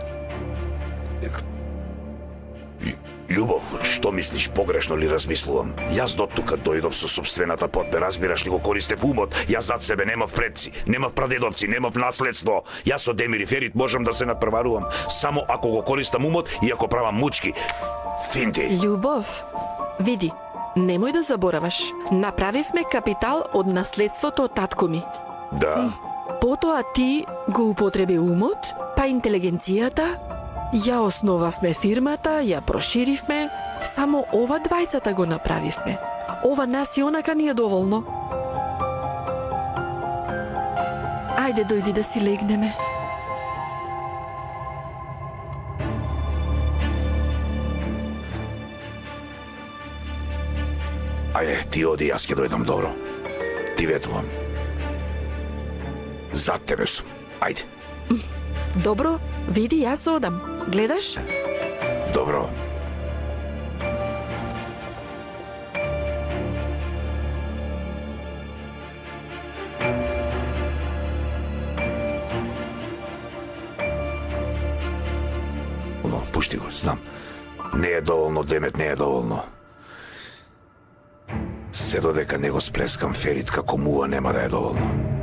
Љубов, што мислиш, погрешно ли размислувам? Јас до тука дојдов со собствената потпе, разбираш ли, го користев умот. Јас зад себе немав предци, немав прадедовци, немав наследство. Јас со Демир и Ферит можам да се надпреварувам само ако го користам умот и ако правам мучки. Финти. Љубов, види, немој да забораваш. Направивме капитал од наследството од татко ми. Да. Потоа ти го употреби умот, па интелигенцијата, ја основавме фирмата, ја проширивме, само ова двајцата го направивме. Ова нас и онака ни е доволно. Ајде, дојди да си легнеме. Ајде, ти оди, јас ќе дојдам, добро. Ти ветувам. Зад тебе сум. Ајде. Добро, види, јас одам. Гледаш? Добро. Пушти го, знам. Не е доволно, Демет, не е доволно. Се додека не го сплескам Ферит како мува, нема да е доволно.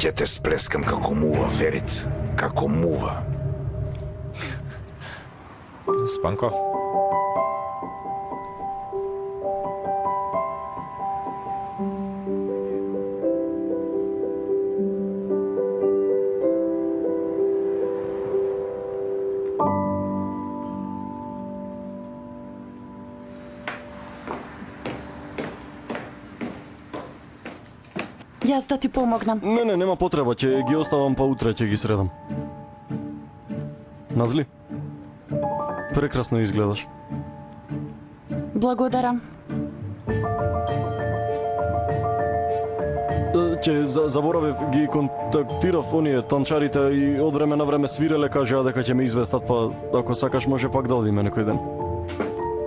Ќе те сплескам како мува, Ферит. Како мува. Спанко? Јас да ти помогнам. Не, нема потреба, ќе ги оставам па утре ќе ги средам. Назли? Прекрасно изгледаш. Благодарам. Ќе заборавив, ги контактирав оние танчарите и од време на време свиреле, кажаа дека ќе ме известат, па ако сакаш може пак да одиме некој ден.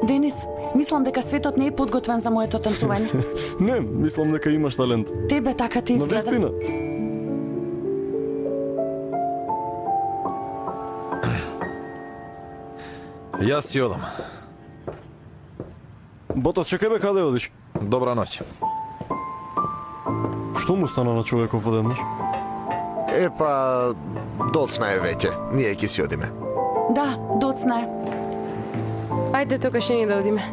Денис, мислам дека светот не е подготвен за моето танцување. Не, мислам дека имаш талент. Тебе така те изгледа. Навистина. Јас си одам. Бото, чекај бе, каде одиш? Добра ноќ. Што му стана на човеков одеднаш? Епа, доцна е веќе. Ние ќе си одиме. Да, доцна е. Ајде тогаш и ние да одиме.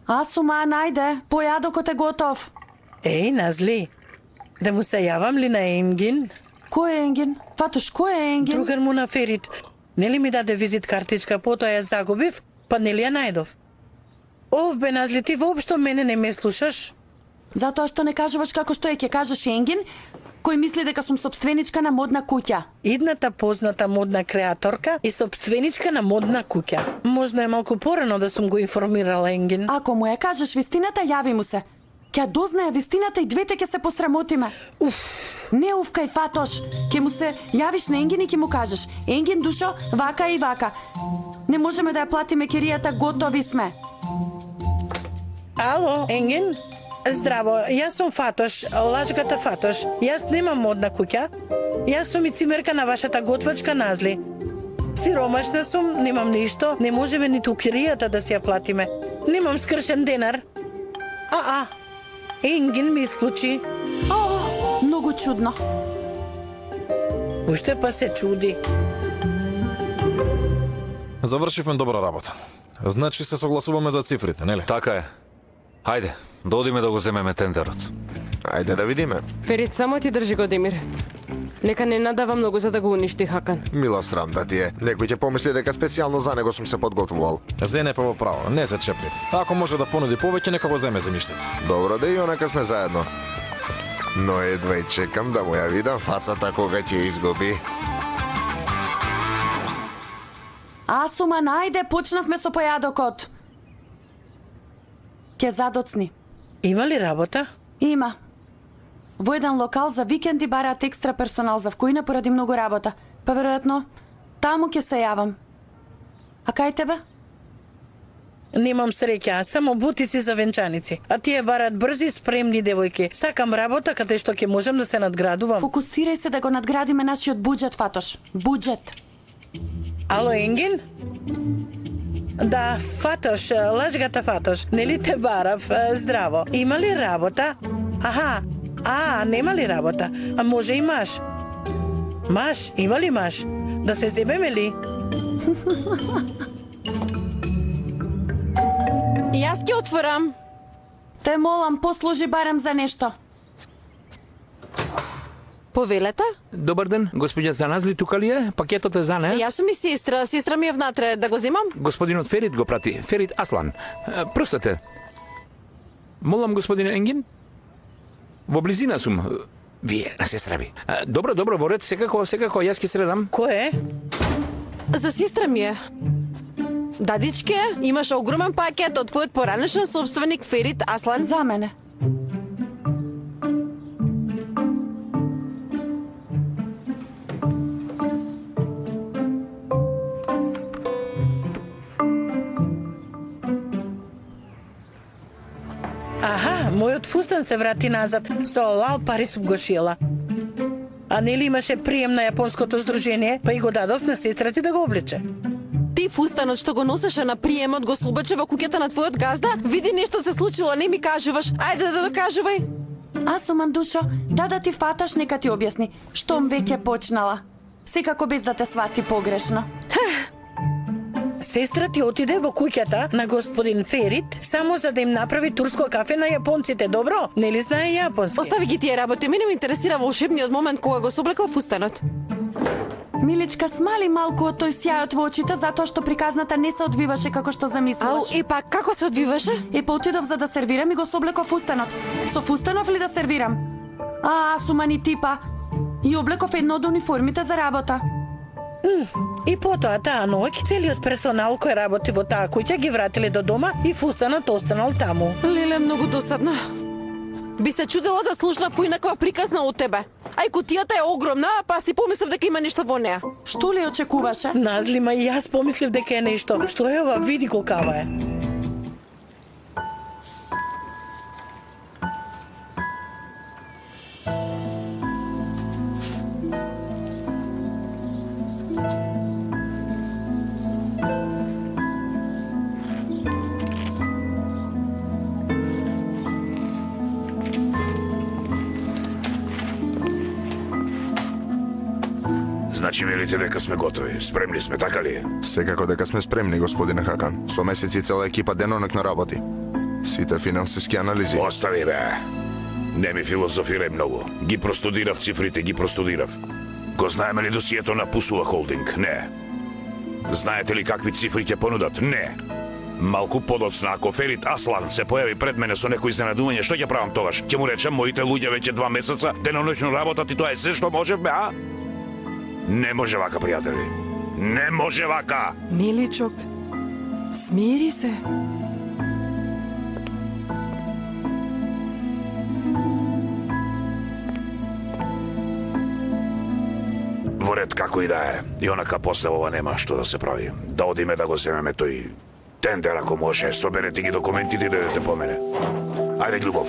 Асума, најде, појадокот е готов. Еј, Назли, да му се јавам ли на Енгин? Кој е Енгин? Фатош, кој е Енгин? Другар му на Ферит. Нели ми даде визит картичка, потоа ја загубив, па нели ја најдов? Ов бе, Назли, ти воопшто мене не ме слушаш? Затоа што не кажуваш како што е, ќе кажеш Енгин, кој мисли дека сум собственичка на модна куќа. Идната позната модна креаторка и собственичка на модна куќа. Можно е малку порано да сум го информирала Енгин. Ако му ја кажеш вистината, јави му се. Ќе дознае вистината и двете ќе се посрамотиме. Уф, Не уфкај, Фатош. Ќе му се јавиш на Енгин и ќе му кажеш: Енгин, душо, вака и вака. Не можеме да ја платиме киријата, готови сме. ало, Енгин? Здраво, јас сум Фатош, лажгата Фатош. Јас немам модна куќа. Јас сум и цимерка на вашата готвачка Назли. Сиромашна сум, немам ништо, не можеме ниту киријата да си ја платиме. Немам скршен денар. Енгин ми исклучи. О, многу чудно. Уште па се чуди. Завршивме добра работа. Значи се согласуваме за цифрите, нели? Така е. Хајде, да одиме да го земеме тендерот. Ајде да видиме. Ферит, само ти држи го, Демир. Нека не надава многу за да го уништи Хакан. Мила срам да ти е. Некој ќе помисли дека специјално за него сум се подготвувал. Зене па во право, не се чепли. Ако може да понуди повеќе, нека го земе земјиштето. Добро да и онака сме заедно. Но едва и чекам да му ја видам фацата кога ќе ја изгуби. Асума, најде, почнавме со појадокот. Ке задоцни. Има ли работа? Има. Во еден локал за викенди бараат екстра персонал за вкојна поради многу работа. Па веројатно таму ќе се јавам. А кај тебе? Немам среќа, само бутици за венчаници. А тие бараат брзи, спремни девојки. Сакам работа каде што ќе можам да се надградувам. Фокусирај се да го надградиме нашиот буџет, Фатош. Буџет. Ало, Енгин? Да, Фатош, лажгата Фатош. Нели те барав? Здраво. Има ли работа? Аха. Нема ли работа? А може и маш? Маш? Има ли маш? Да се земеме ли? Јас ќе отворам. Те молам, послужи барем за нешто. Повелете? Добар ден, господиот Заназли тука ли е? Пакетот е за не? Јас сум и сестра. Сестра ми е внатре. Да го земам? Господинот Ферит го прати. Ферит Аслан. Простете. Молам господин Енгин? Во близина сум. Вие на сестра би. Добро, во ред, секако, јас ќе средам. Кој е? За сестра ми е. Дадичке, имаш огромен пакет од твојот поранешен собственик Ферит Аслан. За мене. Мојот фустан се врати назад. Со лал пари сум го шиела. А нели имаше прием на јапонското здружение, па и го дадов на сестра ти да го облече. Ти фустанот што го носеше на приемот го слобаче во куќата на твојот газда? Види нешто се случило, не ми кажуваш. Ајде да докажувај. Асуман, душо, да ти Фатош нека ти објасни. Штом веќе почнала. Секако без да те свати погрешно. Сестра ти отиде во куќата на господин Ферит само за да им направи турско кафе на јапонците, добро? Нели знае јапонски? Остави ги тие работи, мене ме интересира волшебниот момент кога го соблекла фустанот. Миличка, смали малку од тој сјајот во очите затоа што приказната не се одвиваше како што замислуваш. И пак како се одвиваше? Отидов за да сервирам и го соблеков фустанот. Со фустанов ли да сервирам? Сумани типа. И облеков едно од униформите за работа. И потоа таа ноќ целиот персонал кој работи во таа куќа ги вратиле до дома и фустанот останал таму. Леле, многу досадно. Би се чудела да слушна поинаква приказна од тебе. Ај кутијата е огромна, па си помислев дека има нешто во неа. Што ли очекуваше? Назлима, и јас помислив дека е нешто. Што е ова? Види колкава е. Значи велите дека сме готови. Спремни сме, така ли? Секако дека сме спремни, господине Хакан. Со месеци цела екипа денонок работи. Сите финансиски анализи. Остави бе. Не ми филозофирај многу. Ги простудирав цифрите, ги простудирав. Го знаеме ли досието на Пусула Холдинг? Не. Знаете ли какви цифри ќе понудат? Не. Малку подоцна, ако Ферит Аслан се појави пред мене со некој изненадување, што ќе правам тогаш? Ќе му речем, моите луѓе веќе 2 месеца деноноќно работат и тоа е се што можеме, а? Не може вака, пријатели. Не може вака! Миличок, смири се. Во ред како и да е. И онака после ова нема што да се прави. Да одиме да го земеме тој тендер ако може. Соберете ги документите и дојдете по мене. Ајде, љубов.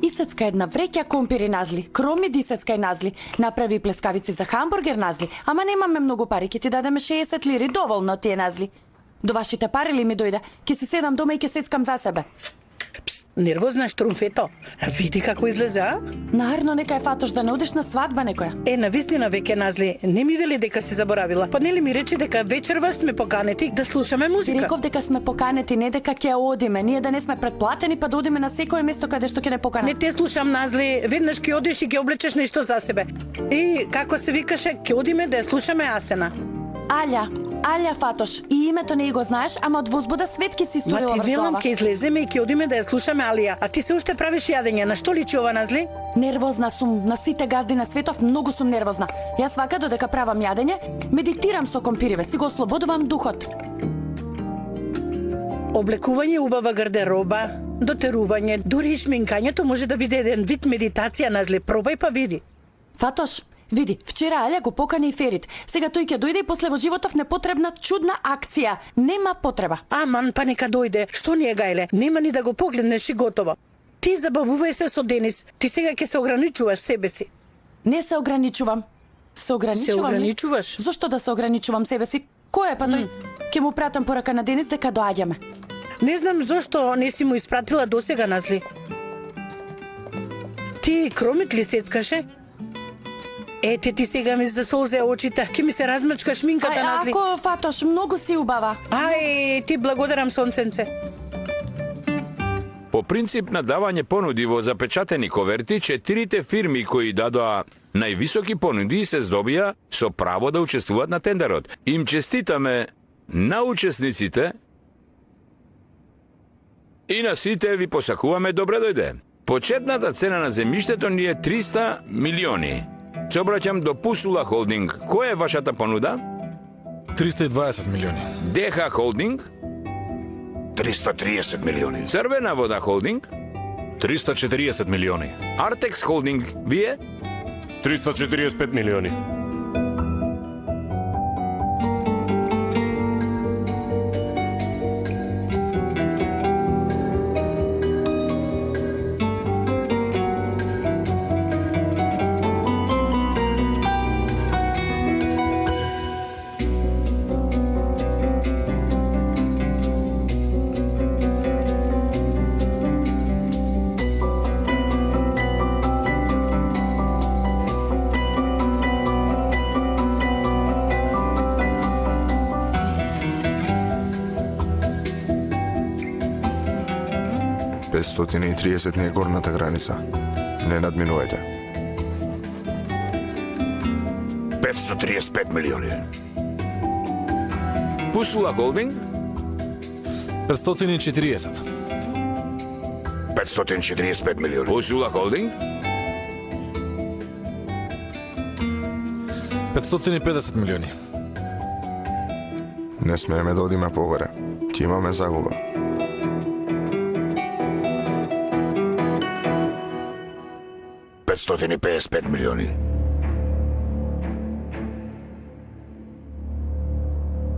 Исецка една вреќа компири назли, кроми дисецка и назли, направи плескавици за хамбургер назли, ама немаме многу пари, ќе ти дадеме 60 лири, доволно тие назли. До вашите пари ли ми дојде? Ќе се седам дома и ќе сецкам за себе. Пст, нервозна штрумфето. Види како излезе, а? Наарно нека е фатош да не одиш на свадба некоја. Навистина веќе назли, не ми вели дека си заборавила. Па нели ми рече дека вечерва сме поканети да слушаме музика. Реков дека сме поканети, не дека ќе одиме. Ние да не сме предплатени па да одиме на секое место каде што ќе не поканат. Не те слушам, назли, веднаш ќе одиш и ќе облечеш нешто за себе. И како се викаше, ќе одиме да ја слушаме Асена. Алја Фатош, и името не го знаеш, ама од возбуда светки си историла врз глава. велам, ќе излеземе и ќе одиме да ја слушаме Алија, а ти се уште правиш јадење. На што личи ова, назли? Нервозна сум, на сите газди на светов многу сум нервозна. Јас вака додека правам јадење, медитирам со компириве, си го ослободувам духот. Облекување убава гардероба, дотерување, дури и шминкањето може да биде еден вид медитација, назли. Пробај па види. Фатош, види, вчера Алја го покани и Ферит. Сега тој ќе дојде и после во животов непотребна чудна акција. Нема потреба. Аман, па нека дојде. Што ни е гајле? Нема ни да го погледнеш и готово. Ти забавувај се со Денис. Ти сега ќе се ограничуваш себе си. Не се ограничувам. Се ограничувам. Се ограничуваш? Зошто да се ограничувам себе си? Кој е па тој? Ќе му пратам порака на Денис дека доаѓаме. Не знам зошто не си му испратила досега, назли. Ти кромит ли сецкаше? Ете ти сега ми засолзеа очите. Ке ми се размачка шминката, назли. Ако Фатош, многу си убава. Ај, ти благодарам, сонценце. По принцип на давање понуди во запечатени коверти, 4 фирми кои дадоа највисоки понуди се здобија со право да учествуваат на тендерот. Им честитаме на учесниците и на сите ви посакуваме добре дојде. Почетната цена на земјиштето ни е 300 милиони. Се обраќам до Пусула Холдинг. Која е вашата понуда? 320 милиони. ДХ Холдинг? 330 милиони. Црвена вода Холдинг? 340 милиони. Артекс Холдинг, вие? 345 милиони. $530 не е горната граница. Не надминувајте. 535 милиони. Пусула Холдинг? 540. 545 милиони. Пусула Холдинг? 550 милиони. Не смееме да одиме погоре. Ќе имаме загуба. $555 милиони.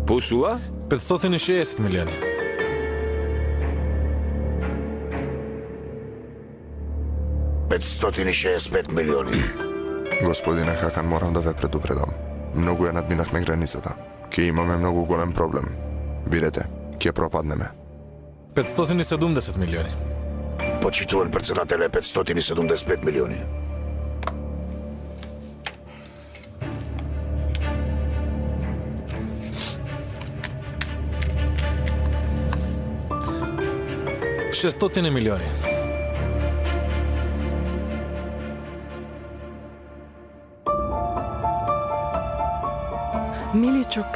Пусула? 560 милиони. $565 милиони. Господине Хакан, морам да ве предупредам. Многу ја надминавме границата. Ќе имаме многу голем проблем. Видете, ќе пропаднеме. 570 милиони. Почитуван председателе, 575 милиони. $600 милиони. Миличок,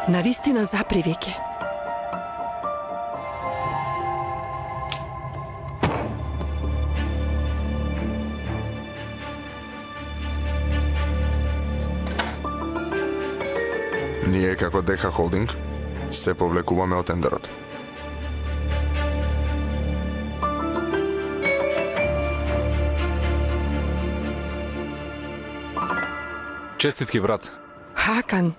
навистина запри веќе. Ние како ДХ Холдинг се повлекуваме од тендерот. Честитки, брат. Хакан,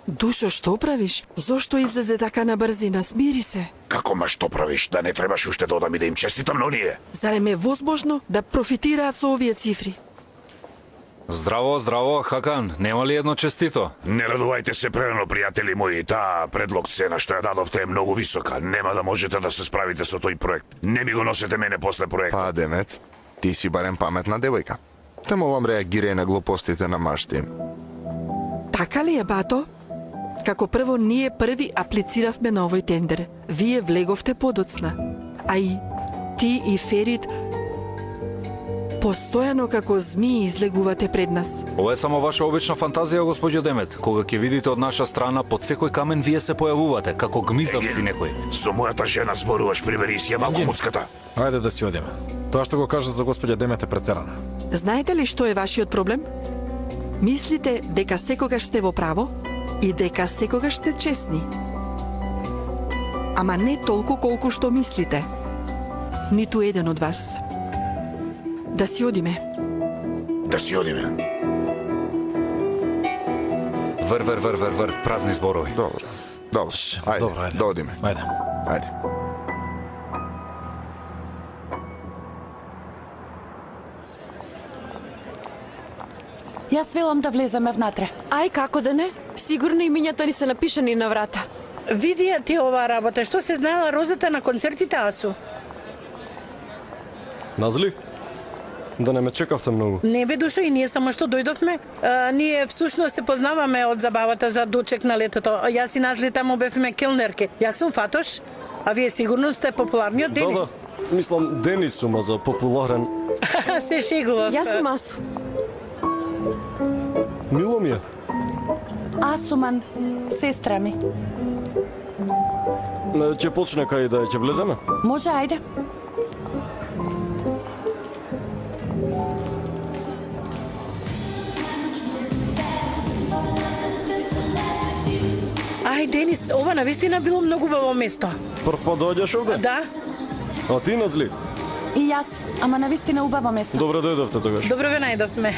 Душо, што правиш? Зошто излезе така на брзина? Смири се. Како ма што правиш? Да не требаш уште да одам и да им честитам на оние? Зарем е возможно да профитираат со овие цифри? Здраво, здраво, Хакан. Нема ли едно честито? Не радувајте се прерано, пријатели мои. Таа предлог цена што ја дадовте е многу висока. Нема да можете да се справите со тој проект. Не ми го носете мене после проект. Па, Демет, ти си барем паметна девојка. Те молам реагирај на глупостите на машти. Така ли е, бато? Како прво, ние први аплициравме на овој тендер. Вие влеговте подоцна. А и ти и Ферит постојано како змии излегувате пред нас. Ова е само ваша обична фантазија, господјо Демет. Кога ќе видите од наша страна, под секој камен вие се појавувате, како гмизавци некој. Со мојата жена зборуваш, прибери си ја малку муцката. Ајде да си одиме. Тоа што го кажа за господја Демет е претерано. Знаете ли што е вашиот проблем? Мислите дека секогаш сте во право и дека секогаш сте честни. Ама не толку колку што мислите. Ниту еден од вас. Да си одиме. Да си одиме. Вр, празни зборови. Добро. Ајде, Добро, ајде. да одиме. Ајде. Јас велам да влеземе внатре. Ај, како да не? Сигурно имињата ни се напишани на врата. Види ја ти оваа работа, што се знаела Розата на концертите, Асу? Назли? Да не ме чекавте многу. Не бе, Душо, и ние само што дојдовме. Ние всушност се познаваме од забавата за дочек на летото. Јас и Назли таму бевме келнерки. Јас сум Фатош, а вие сигурно сте популарниот Денис. Да. Мислам Денис сума за популарен. Се шегував. Јас сум Асу. Мило ми е. Асуман, сестра ми. Ќе почне кај да ќе влеземе? Може, ајде. Ај, Денис, ова навистина било многу убаво место. Прв пат доаѓаш овде? Да, А ти, Назли? И јас, ама навистина убаво место. Добре дојдовте тогаш. добро ве најдовме.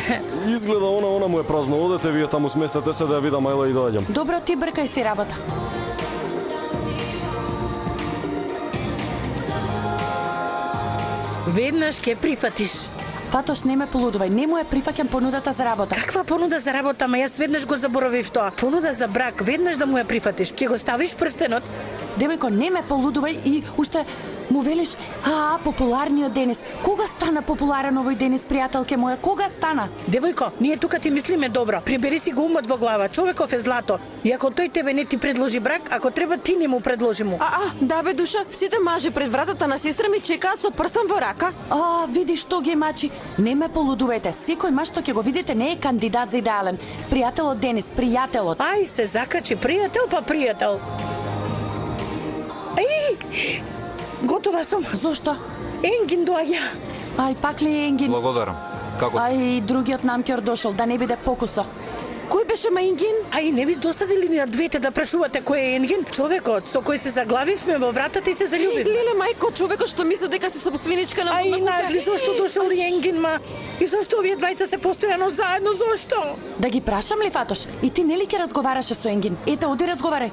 Изгледа она му е празно. Одете вие таму, сместете се да ја видам, ајла и доаѓам. Добро, ти бркај си работа. Веднаш ке прифатиш. Фатош, не ме полудувај, не му е прифаќам понудата за работа. Каква понуда за работа, ма јас веднаш го заборавив тоа. Понуда за брак, веднаш да му ја прифатиш. Ке го ставиш прстенот. Девојко, не ме полудувај и уште му велиш, популарниот Денис. Кога стана популарен овој Денис, пријателке моја? Кога стана? Девојко, ние тука ти мислиме добро. Прибери си го умот во глава. Човеков е злато. И ако тој тебе не ти предложи брак, ако треба ти не му предложи му. Да бе, Душа, сите мажи пред вратата на сестра ми чекаат со прстен во рака. Види што ги мачи. Не ме полудувајте. Секој маж што ќе го видите не е кандидат за идеален. Пријателот Денис, пријателот. Ај, се закачи пријател, па пријател. Готова сум. Зошто? Енгин доаѓа. Ај, пак ли Енгин? Благодарам. Како? Ај, другиот намкер дошол, да не биде покусо. Кој беше Енгин? Ај, не ви досадили ни на двете да прашувате кој е Енгин? Човекот со кој се заглавивме во вратата и се заљубивме. Леле, мајко, човекот што мисли дека се собственичка на Ај, Назли, зошто дошол Енгин, ма? И зошто овие двајца се постојано заедно, зошто? Да ги прашам ли, Фатош? И ти нели ке разговараше со Енгин? Ете, оди разговарај.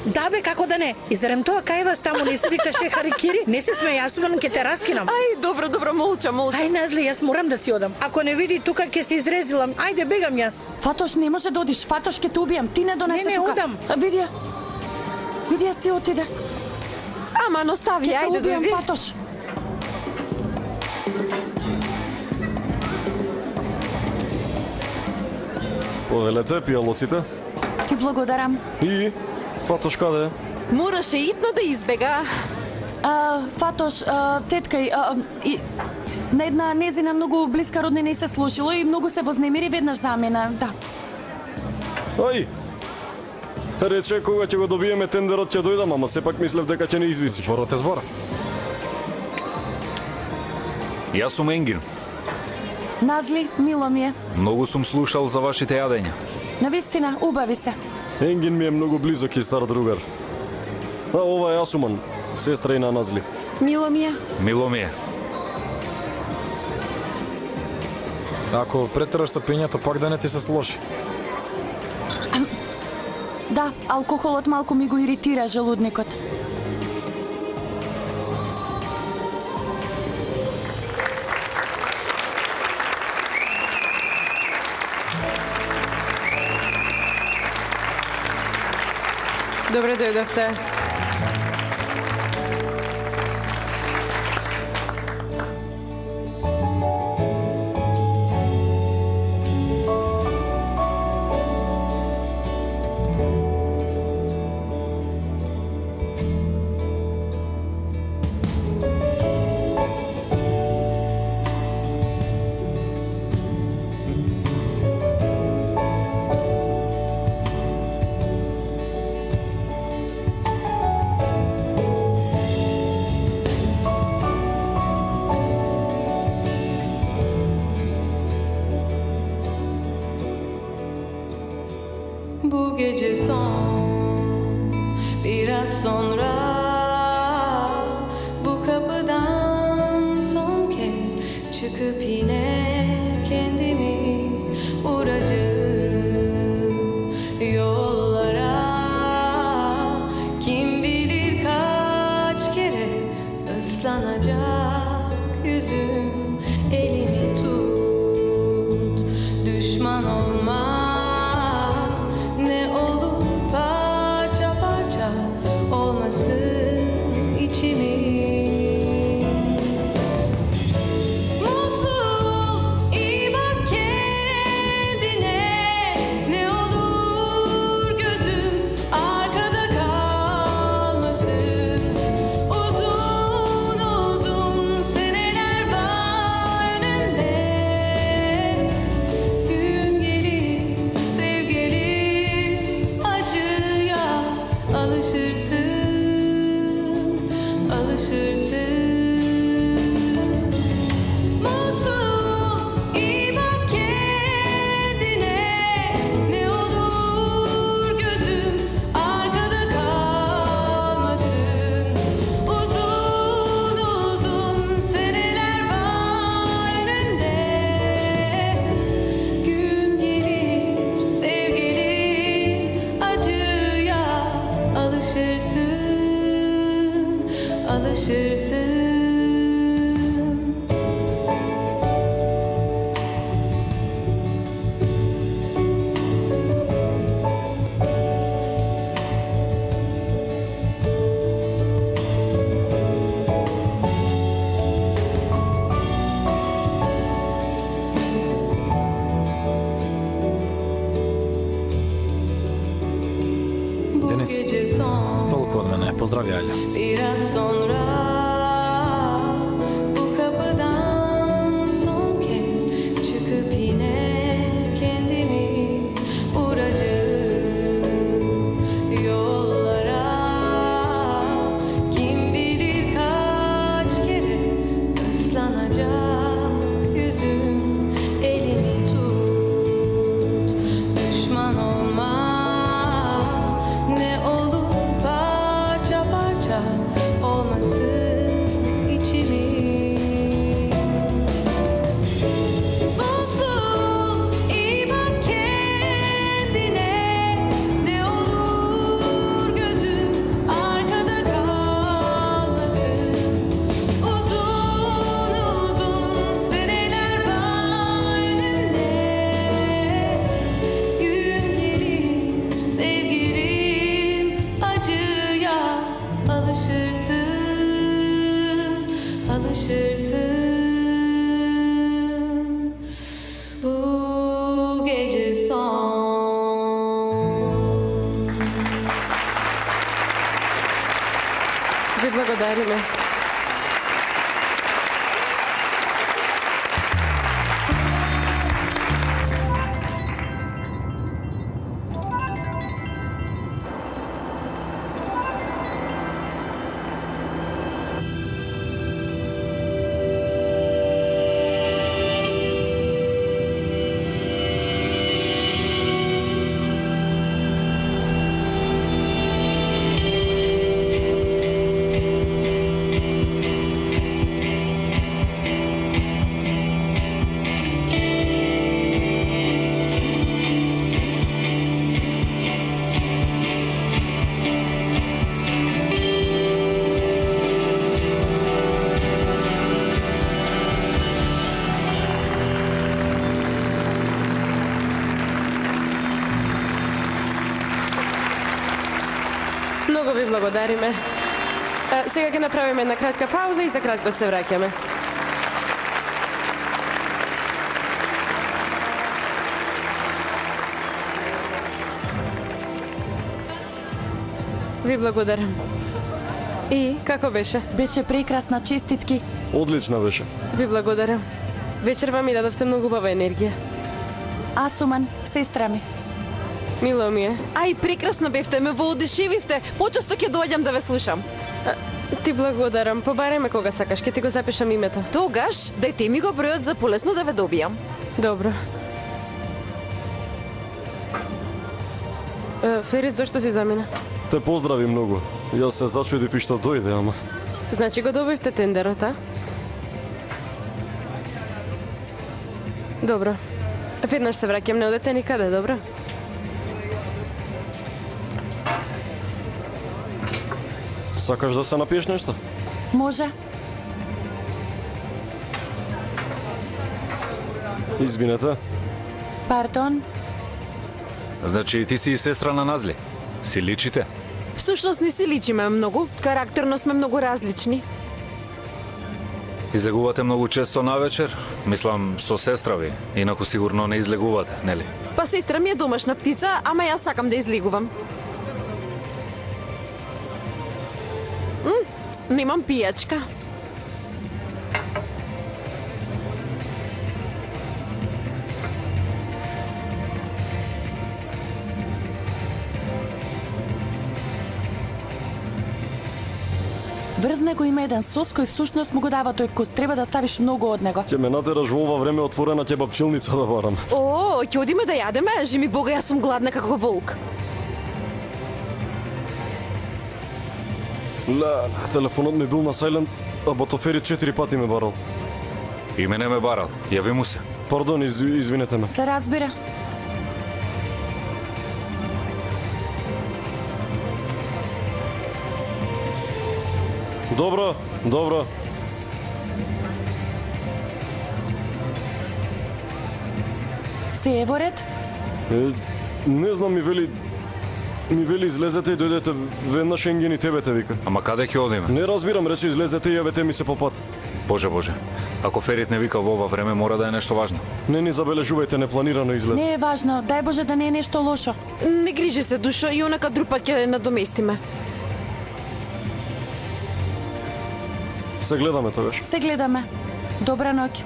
Да бе, како да не? И зарем тоа кај вас таму не се викаше харикири? Не се сме, јас сум ке те раскинам. Ај, добро, молча. Ај, Назли, јас морам да си одам. Ако не види тука ќе се изрезилам. Ајде, бегам јас. Фатош, не може да одиш. Фатош, ќе те убијам. Ти не донесе Не, тука. одам. Види ја си отиде. Ама, но стави, Ќе те ајде, убијам, дојди. Фатош. Повелете, пијалоците. Ти благодарам. И Фатош каде е? Мораше итно да избега. Фатош, теткај, и на една незина многу блиска роднина и се случило и многу се вознемири веднаш за мене, да. Ај! Рече кога ќе го добиеме тендерот ќе дојдам, ама сепак мислев дека ќе не извисиш. Зборот е збор. Јас сум Енгин. Назли, мило ми е. Многу сум слушал за вашите јадења. Навистина, убави се. Енгин ми е многу близок и стар другар. А ова е Асуман, сестра и на Назли. Мило ми е. Мило ми е. Ако претераш со пењето, пак да не ти се сложи. Да, алкохолот малку ми го иритира желудникот. Добре дојдовте. Bu gece son, biraz sonra bu kapıdan son kez çıkıp yine kendimi vuracağım yollara. Kim bilir kaç kere ıslanacak yüzüm, elimi tut, düşman olma. Денис, толку од мене. Поздрави, Аља. Biraz sonra bu kapıdan son kez çıkıp yine kendimi vuracağım yollara. Kim bilir kaç kere ıslanacak yüzüm, elimi tut, düşman olma. Ne olur parça parça olmasın içimi. Mutsuz, iyi bak kendine. Ne olur gözüm arkada kalmasın. Uzun uzun seneler var önünde. Gün gelir sevgilim, acıya alışırsın, alışırsın. Bu gece son. Ви благодариме. Многу ви благодариме. Сега ќе направиме една кратка пауза и за кратко се враќаме. Ви благодарам. И како беше? Беше прекрасна, честитки. Одлична беше. Ви благодарам. Вечерва ми дадовте многу убава енергија. Асуман, сестра ми. Мило ми е. Ај, прекрасно бевте, ме воодушевивте. Почесто ќе доаѓам да ве слушам. Ти благодарам. Побареме кога сакаш, ќе ти го запишам името. Тогаш, дајте ми го бројот за полесно да ве добијам. Добро. Ферис, зошто си замина? Те поздрави многу. Јас се зачудив и што дојде, ама... Значи го добивте тендерот, а? Добро. Веднаш се враќам, не одете никаде, добро? Сакаш да се напиеш нешто? Може. Извинете. Пардон. Значи ти си и сестра на Назли? Си личите? Всушност не си личиме многу, карактерно сме многу различни. Излегувате многу често навечер? Мислам, со сестра ви. Инаку сигурно не излегувате, нели? Па сестра ми е домашна птица, ама јас сакам да излегувам. Немам пијачка. Врз него има еден сос кој всушност му го дава тој вкус. Треба да ставиш многу од него. Ќе ме натераш во ова време отворена кебапчилница да барам. О, ќе одиме да јадеме? Жи ми Бога, јас сум гладна како волк. Ле, телефонот ми бил на сајлент, а Ботофери 4 пати ме барал. И мене ме барал. Јави му се. Пардон, извинете ме. Се разбира. Добро, добро. Се е во ред? Не знам, ми вели излезете и дојдете веднаш Енген и тебе те вика. Ама каде ќе одиме? Не разбирам, рече излезете и јавете ми се по пат. Боже, Боже. Ако Ферит не вика во ова време, мора да е нешто важно. Не ни забележувајте непланирано излез. Не е важно, дај Боже да не е нешто лошо. Не грижи се, душо, и онака друг пат ќе надоместиме. Се гледаме тогаш. Се гледаме. Добра ноќ.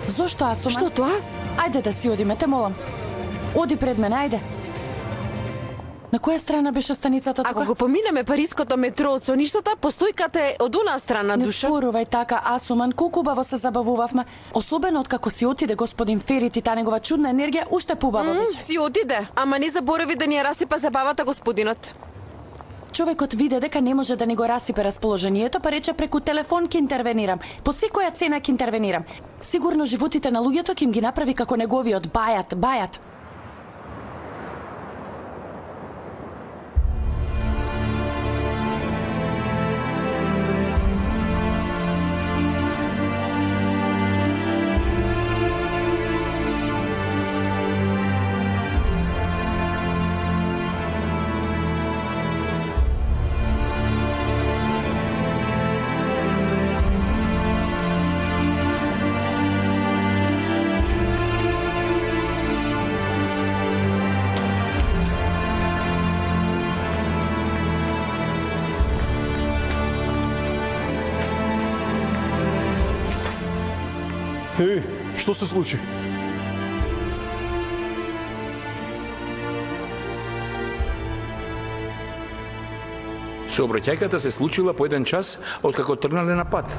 Зошто, Асуман? Што тоа? Ајде да си одиме, те молам. Оди пред мене, ајде. На која страна беше станицата тука? Ако го поминеме париското метро од соништата, постојката е од она страна, Не душа. спорувај така, Асуман, колку убаво се забавувавме. Особено откако си отиде господин Ферит и таа негова чудна енергија, уште поубаво беше. Си отиде, ама не заборави да ни ја расипа забавата господинот. Човекот виде дека не може да ни го расипе расположението, па рече преку телефон ќе интервенирам. По секоја цена ќе интервенирам. Сигурно животите на луѓето ќе им ги направи како неговиот бајат. Еј, што се случи? Сообраќајката се случила по еден час откако тргнале на пат.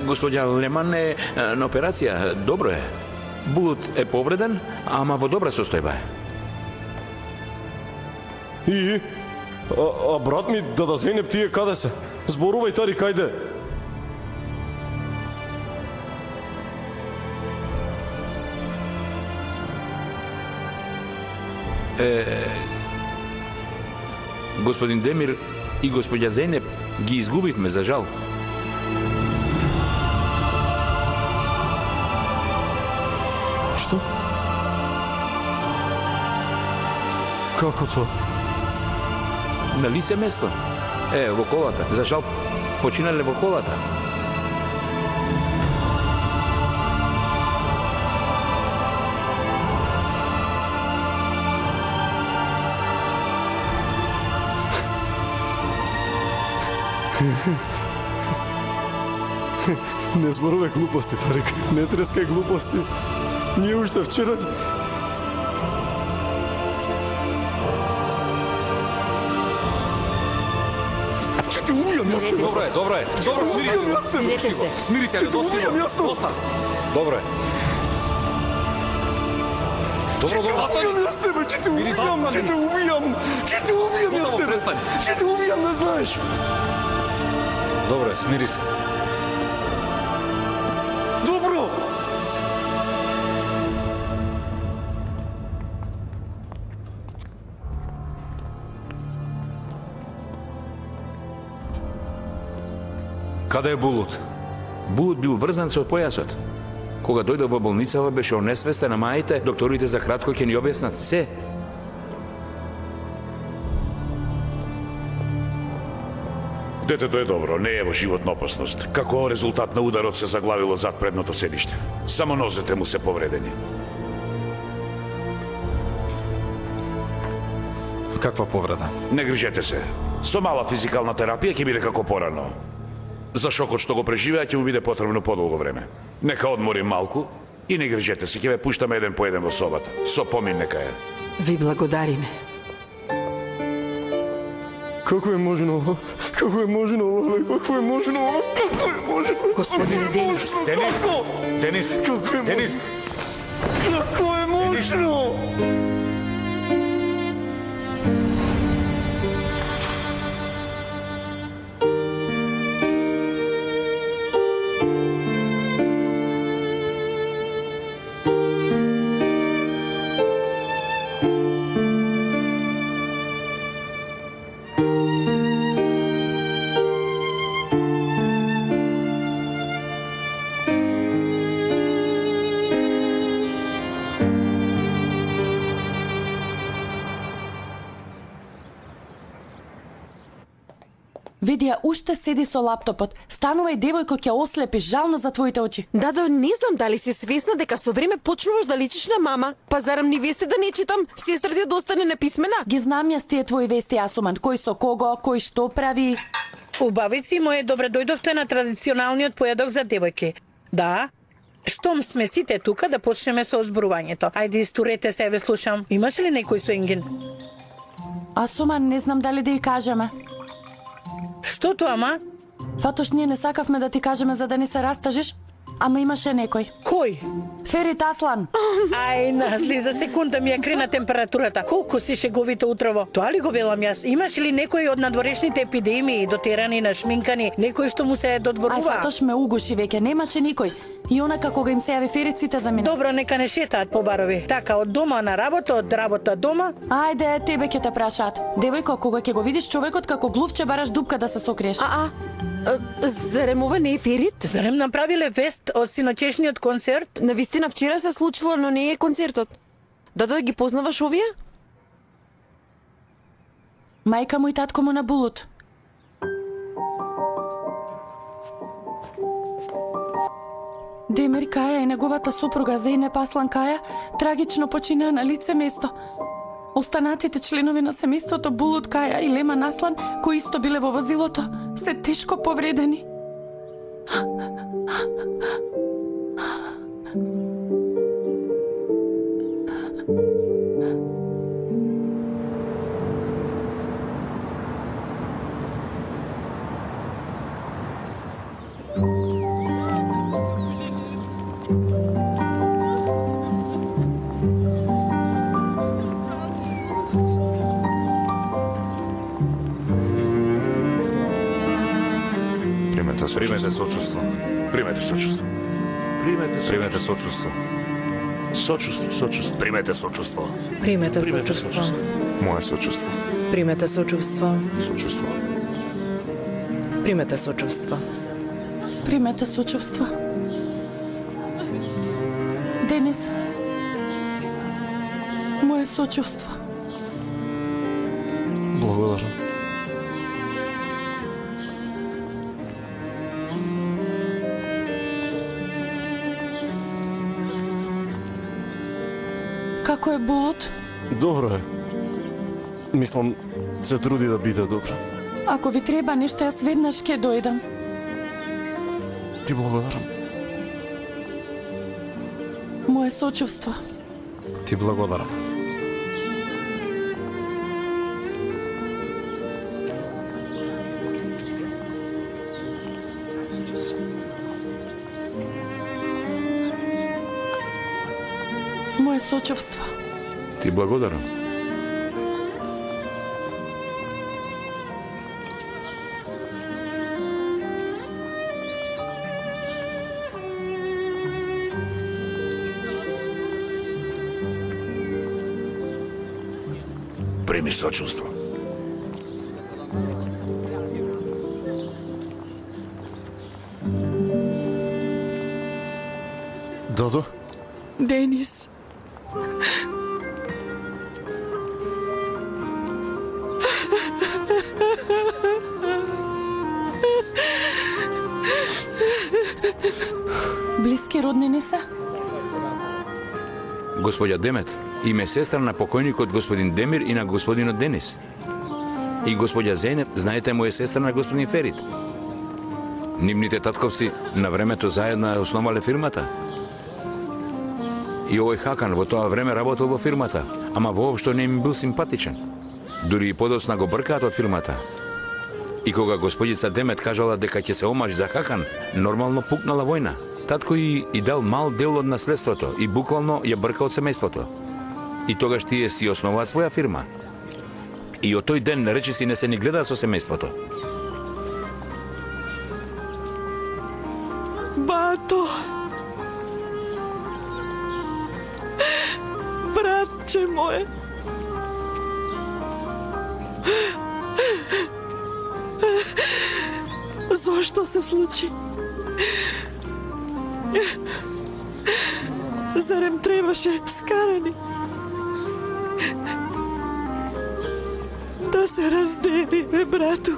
Господја Леман е на операција, добро е. Булут е повреден, ама во добра состојба е. И? А брат ми, Дада Зейнеп, тие каде се? Зборувај, Тари, кајде? Господин Демир и господја Зейнеп ги изгубивме, за жал. Што? Како тоа? На лице место. Во колата. За жал, починале во колата. Не зборувай глупости, Тарик. Не трескај глупости. Ние уште вчера... Ќе те убијам јас тебе. Добро е. Смири се. Смири се, Ќе те убијам јас тебе. Добро е. Добро. Јас тебе, ќе те убијам јас тебе. Ќе те убијам, не знаеш. Добро е, смири се. Добро. Каде е Булут? Булут бил врзан со појасот. Кога дојде во болницава беше онесвестен, а маите, докторите за кратко ќе ни објаснат се. Детето е добро, не е во животна опасност. Како резултат на ударот се заглавило зад предното седиште. Само нозете му се повредени. Каква повреда? Не грижете се. Со мала физикална терапија ќе биде како порано. За шокот што го преживеа ќе му биде потребно подолго време. Нека одмори малку и не грижете се, ќе ве пуштаме еден по еден во собата. Со помин нека е. Ви благодариме. Како е можно ова? Како е можно ова? Како е можно ова? Како е можно? Господин Денис. Денис. Како е можно? Види ја уште седи со лаптопот. Станувај девојко, ќе ослепиш, жално за твоите очи. Да, не знам дали си свесна дека со време почнуваш да личиш на мама. Па зарам ни вести да не читам? Сестра ти да остане неписмена? Ги знам јас тие твои вести, Асуман. Кој со кого, кој што прави. Убавици моje, добре дојдовте на традиционалниот појадок за девојки. Да, штом сме сите тука, да почнеме со озборувањето. Ајде, истурете се, ве слушам. Имаш ли некој со Ингин? Асуман, не знам дали да ја кажеме. Што тоа, ама? Фатош, ние не сакавме да ти кажеме за да не се растажиш, ама имаше некој. Кој? Ферит Аслан. Ај, назли, за секунда ми ја крена температурата. Колку си шеговито утрово. Тоа ли го велам јас? Имаш ли некој од надворешните епидемии, дотерани, нашминкани, некој што му се додворува? Ај, Фатош ме угуши веќе, немаше никој. И онака кога им се јави Фериците за мене. Добро, нека не шетаат по барови. Така, од дома на работа, од работа дома. Ајде, тебе ќе те прашаат. Девојко, кога ќе го видиш човекот како глувче, бараш дупка да се сокриеш. Зарем ова не е Ферит? Зарем направиле вест од синочешниот концерт? Навистина вчера се случило, но не е концертот. Да ги познаваш овие? Мајка му и татко му на Булут. Демир Каја и неговата сопруга Зейнеп Аслан Каја трагично починаа на лице место. Останатите членови на семејството Булут Каја и Леман Аслан, кои исто биле во возилото, се тешко повредени. Примете сочувство. Примете сочувство. Примете сочувство. Сочувство. Примете сочувство. Примете сочувство. Моје сочувство. Примете сочувство. Сочувство. Примете сочувство. Примете сочувство. Денис. Моје сочувство. Благодарам. Како е Булут? Добро е. Мислам, се труди да биде добро. Ако ви треба нешто, јас веднаш ќе дојдам. Ти благодарам. Моje сочувство. Ти благодарам. Моje сочувство. Ти благодарам. Прими сочувство. Дадо? Денис. Блиски роднини се? Господја Демет, име сестра на покојникот господин Демир и на господинот Денис. И господја Зейнеп, знаете, му е сестра на господин Ферит. Нивните татковци на времето заедно ја основале фирмата. И овој Хакан во тоа време работел во фирмата, ама воопшто не им бил симпатичен. Дури и подоцна го бркаат од фирмата. И кога господица Демет кажала дека ќе се омажи за Хакан, нормално пукнала војна. Татко и дал мал дел од наследството и буквално ја брка од семејството. И тогаш тие си основаат своја фирма. И од тој ден речиси не се ни гледа со семејството. Бато. Братче моје. Зошто се случи? Зарем требаше скарани да се разделиме, брату?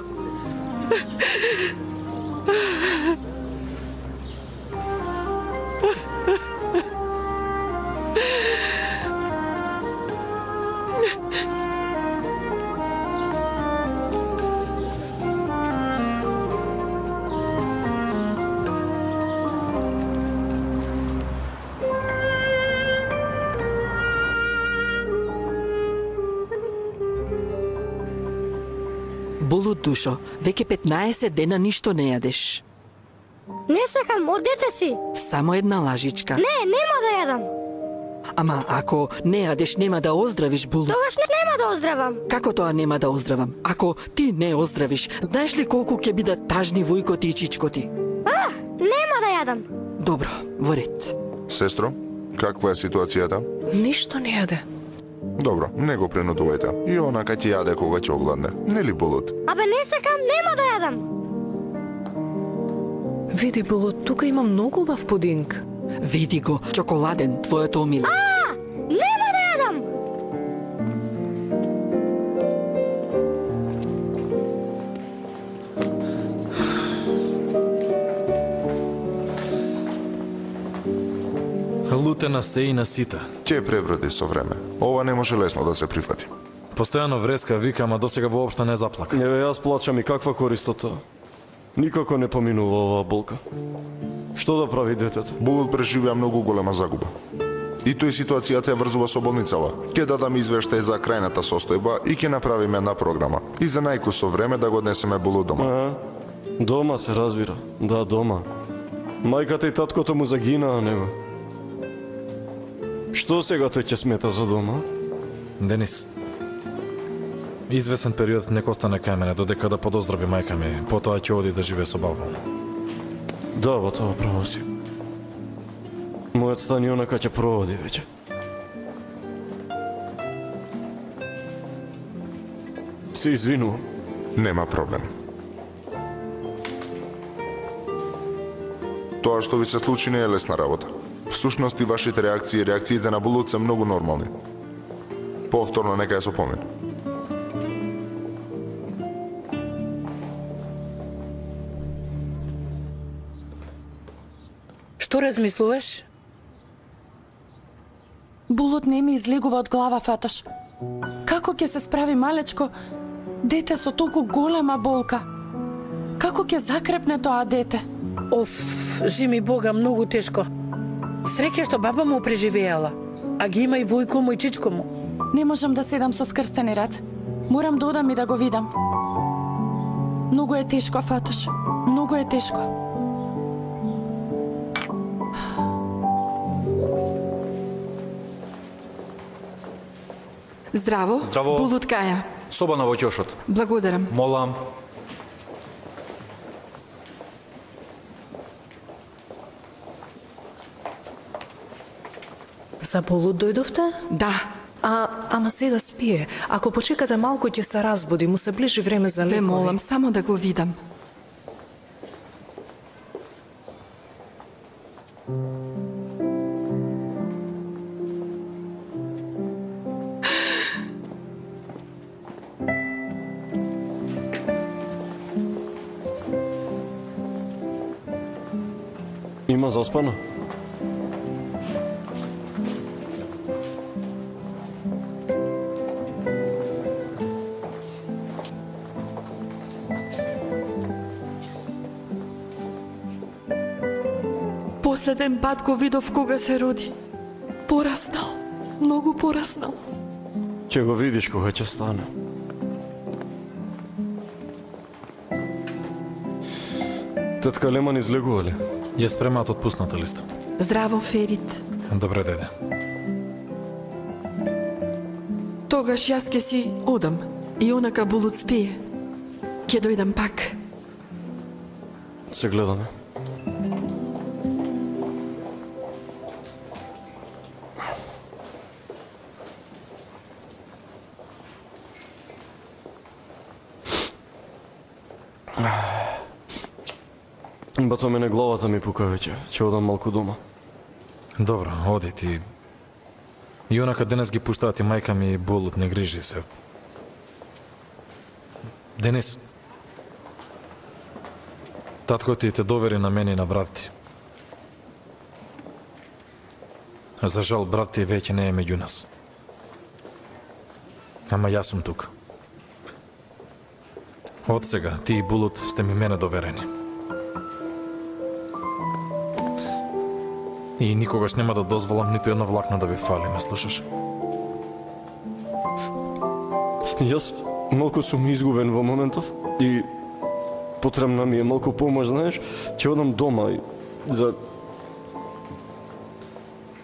Булут душо, веќе 15 дена ништо не јадеш. Не сакам, од дете си. Само една лажичка. Не, нема да јадам. Ама ако не јадеш, нема да оздравиш, Булут. Тогаш нема да оздравам. Како тоа нема да оздравам? Ако ти не оздравиш, знаеш ли колку ќе бидат тажни војкоти и чичкоти? Нема да јадам. Добро, во ред. Сестро, каква е ситуацијата? Ништо не јаде. Добро, не го принудувајте. И она ќе јаде кога ќе огладне. Нели Булут? Абе не сакам, нема да јадам. Види, Булут, тука има многу убав пудинг. Види го, чоколаден, твојот омилен. Нема да јадам. Луте на се и на сите. Ќе преброди со време. Ова не може лесно да се прифати. Постојано вреска, вика, ама досега воопшто не заплака. Еве, јас плачам и каква корист од тоа? Никако не поминува оваа болка. Што да прави детето? Булут преживеа многу голема загуба. И тој ситуацијата ја врзува со болницава. Ќе дадам извештај за крајната состојба и ќе направиме една програма. И за најкусо време да го однесеме Булут дома. Дома се разбира. Да, дома. Мајката и таткото му загинаа него. Што сега тој ќе смета за дома? Денис, извесен период нека остане кај мене додека да подоздрави мајка ми, потоа ќе оди да живее со баба. Да, во тоа право си. Мојот стан и онака ќе проводи веќе. Се извинувам. Нема проблем. Тоа што ви се случи не е лесна работа. Всушност и вашите реакции и реакциите на Булут се многу нормални. Повторно нека ја се помени. Што размислуваш? Булот не ми излегува од глава, Фатош. Како ќе се справи малечко дете со толку голема болка? Како ќе закрепне тоа дете? Оф, жими Бога, многу тешко. Среќа што баба му преживеала, а ги има и војко му и чичко му. Не можам да седам со скрстени раце. Морам да одам и да го видам. Многу е тешко, Фатош. Многу е тешко. Здраво. Здраво. Булут каја. Соба на во ќошот. Благодарам. Молам. За Булут дојдовте? Да. Ама сега спие. Ако почекате малку ќе се разбуди, му се ближи време за лекови. Ве молам само да го видам. Има заспана? Последен пат го видов кога се роди. Пораснал. Многу пораснал. Ќе го видиш кога ќе стане. Тетка Леман излегува ли? Ја спремаат отпусната листа. Здраво, Ферит. Добре, деде. Тогаш јас ке си одам. И онака Булут спие. Ке дојдам пак. Се гледаме. Бато мене главата ми пука веќе. Ќе одам малку дома. Добро, оди ти. И онака денес ги пуштаат и мајка ми и Булут, не грижи се. Денес, татко ти те довери на мене и на брат ти. За жал, брат ти веќе не е меѓу нас. Ама јас сум тук. Од сега, ти и Булут сте ми мене доверени. И никогаш нема да дозволам ниту едно влакно да ви фали, ме слушаш? Јас малку сум изгубен во моментов и потребна ми е малку помош, знаеш, ќе одам дома и за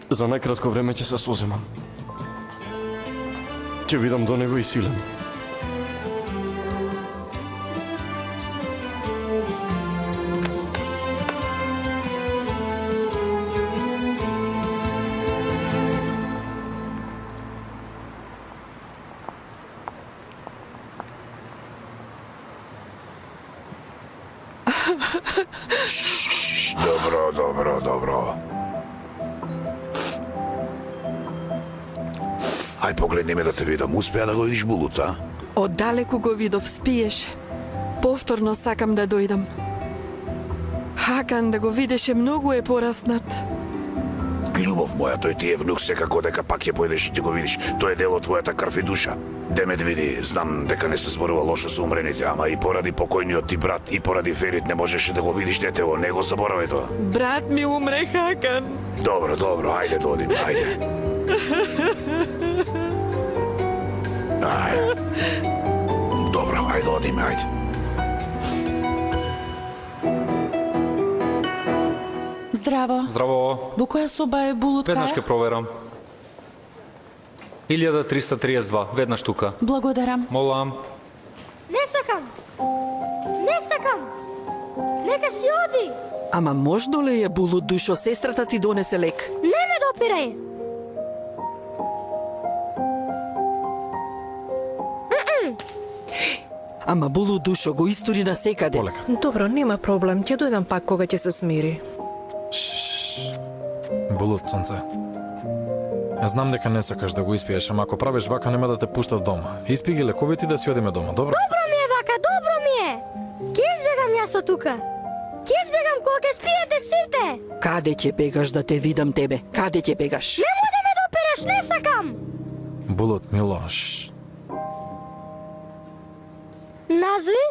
најкратко време ќе се соземам. Ќе бидам до него и силен. Добро. Ај погледни ме да те видам, успеа да го видиш Булут, а? Оддалеку го видов, спиеше. Повторно сакам да дојдам. Хакан да го видеше, многу е пораснат. Љубов моја, тој ти е внук, секако дека пак ќе појдеш и ти го видиш. Тој е дел од твојата крв и душа. Демет види, знам дека не се зборува лошо со умрените, ама и поради покојниот ти брат и поради Ферит не можеше да го видиш детево, не го заборавај тоа. Брат ми умре, Хакан. Добро, ајде да одиме, ајде. Добро, ајде одиме, ајде. Здраво. Здраво. Во која соба е Булут каја? Веднаш ќе проверам. 1332, веднаш тука. Благодарам. Молам. Не сакам. Нека си оди. Ама можно ли е, Булут душо, сестрата ти донесе лек? Не ме допирај. Ама Булут душо го истори на секаде. Полека. Добро, нема проблем. Ќе дојдам пак кога ќе се смири. Булут, сонце. Знам дека не сакаш да го испиеш, ама ако правиш вака нема да те пуштат дома. Испи ги лековите и да си одиме дома, добро? Добро ми е вака, добро ми е. Ќе избегам јас од тука. Ќе збегам кога ќе спиете сите. Каде ќе бегаш да те видам тебе? Каде ќе бегаш? Немој да ме допереш, не сакам. Булот, Милош. Назли?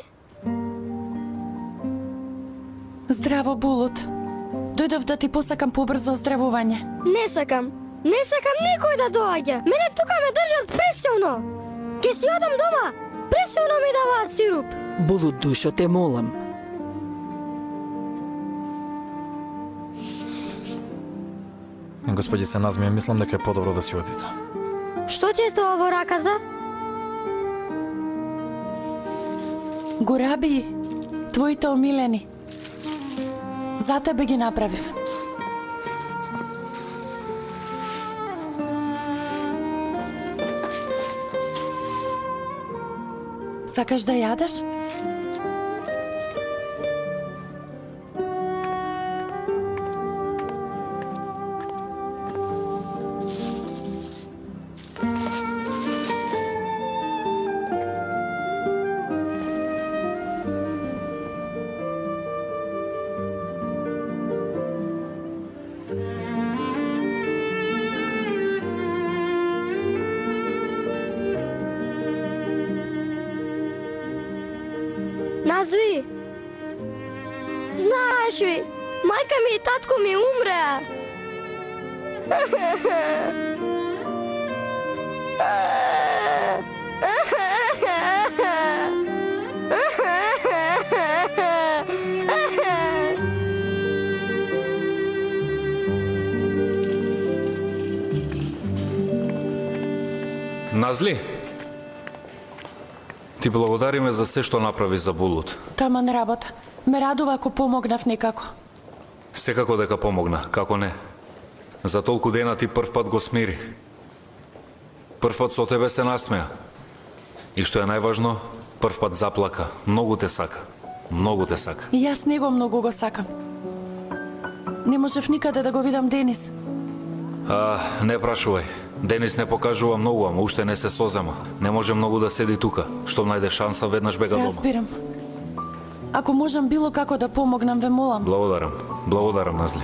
Здраво, Булот. Дојдов да ти посакам побрзо оздравување. Не сакам. Не сакам никој да доаѓа. Мене тука ме држат пресилно. Ке си одам дома. Пресилно ми даваат сируп. Булут душо, те молам. Господи се назмија, мислам дека е подобро да си одите. Што ти е тоа во раката? Гораби, твоите омилени. За тебе ги направив. Сакаш да јадеш? Назви. Знаеш ли, мајка ми и татко ми умреа. Назли? Ти благодариме за се што направи за Булут. Таман работа. Ме радува ако помогнав некако. Секако дека помогна, како не. За толку дена ти прв пат го смири. Прв пат со тебе се насмеа. И што е најважно, прв пат заплака. Многу те сака. Многу те сака. И јас него многу го сакам. Не можев никаде да го видам Денис. Не прашувај. Денис не покажува многу, ама уште не се созема. Не може многу да седи тука. Што најде шанса, веднаш бега дома. Разбирам. Ако можам било како да помогнам, ве молам. Благодарам. Благодарам, Назли.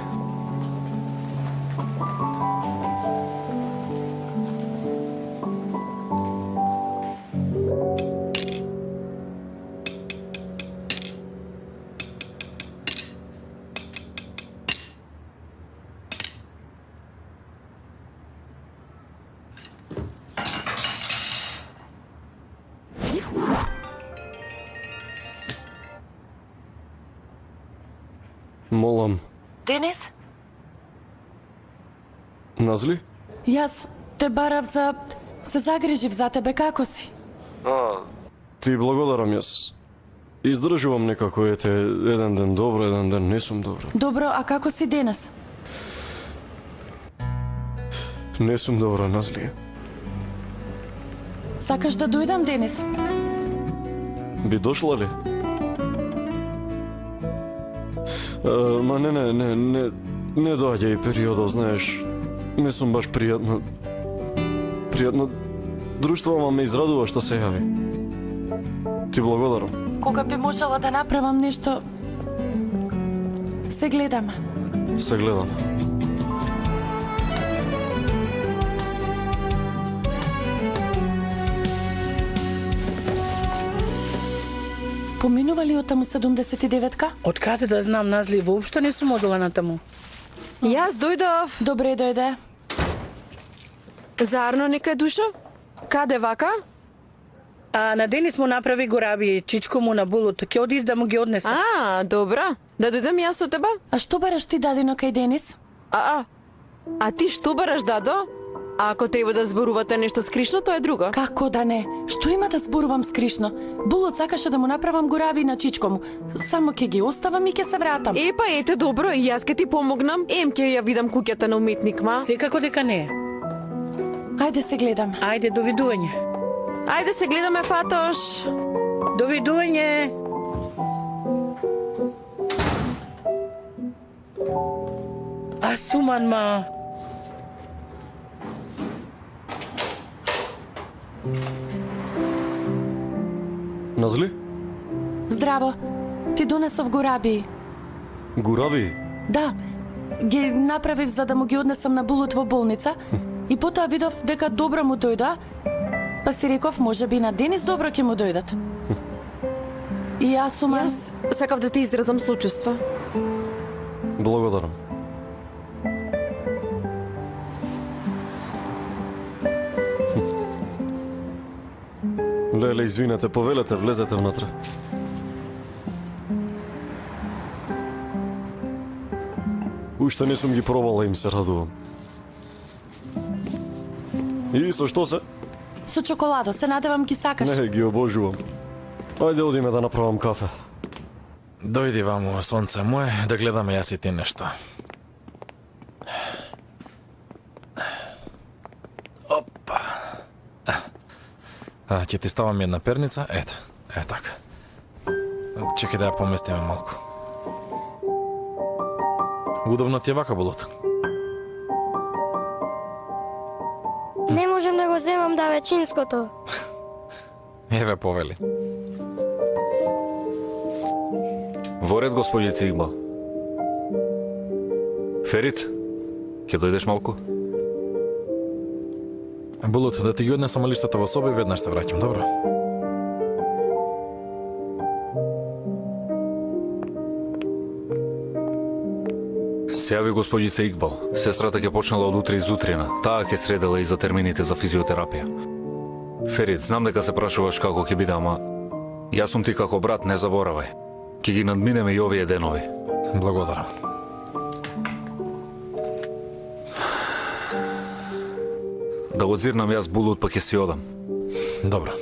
Молам. Денис? Назли? Јас те барав за... Се загрижив за тебе, како си? Ти благодарам, јас. Издржувам некако, ете, еден ден добро, еден ден не сум добро. Добро, а како си денес? Не сум добро, Назли. Сакаш да дојдам, Денис? Би дошла ли? Ма не доаѓа и периодов, знаеш, не сум баш пријатно друштво, ама ме израдува што се јави. Ти благодарам. Кога би можела да направам нешто, се гледаме. Се гледаме. Поминува ли од таму 79-ка? Од каде да знам, Назли, воопшто не сум одела на таму. Јас дојдов. Добре дојде. Заарно некај душо? Каде вака? А на Денис му направи гораби, чичко му на Булут, ќе оди да му ги однесе. Добра. Да дојдам јас со тебе? А што бараш ти, дадино, кај Денис? А ти што бараш, дадо? А ако треба да зборувате нешто скришно, тоа е друго. Како да не? Што има да зборувам скришно? Булот сакаше да му направам гораби на чичко му. Само ќе ги оставам и ќе се вратам. Ете добро, и јас ќе ти помогнам. Ќе ја видам куќата на уметник, ма. Секако дека не. Ајде се гледаме. Ајде, довидување. Ајде се гледаме, Фатош. Довидување. А суман, ма. Назли? Здраво. Ти донесов гораби. Гураби? Да, ги направив за да му ги однесам на Булут во болница и потоа видов дека добро му дојда, па си реков може би на Денис добро ќе му дојдат. И јас сум... Јас сакав да ти изразам сочувство. Благодарам. Леле, извинете, повелете, влезете внатре. Уште не сум ги пробала, им се радувам. И со што се? Со чоколадо, се надевам ги сакаш. Не, ги обожувам. Ајде одиме да направам кафе. Дојди ваму, сонце мое, да гледаме јас и ти нешто. Опа. Ќе ти ставам една перница, ето, така. Чекај да ја поместиме малку. Удобно ти е вака, Булут? Не можам да го земам да вечинското. Еве, повели. Во ред, господице Игбал. Ферит, ќе дојдеш малку? Булут, да ти ги однесам лиштата во соба и веднаш се враќам, добро? Се јави господица Игбал. Сестрата ќе почнала од утре изутрина. Таа ќе средела и за термините за физиотерапија. Ферит, знам дека се прашуваш како ќе биде, ама јас сум ти како брат, не заборавај. Ќе ги надминеме и овие денови. Благодарам. Да го дзирнам јас Булут, па ќе си одам. Добро.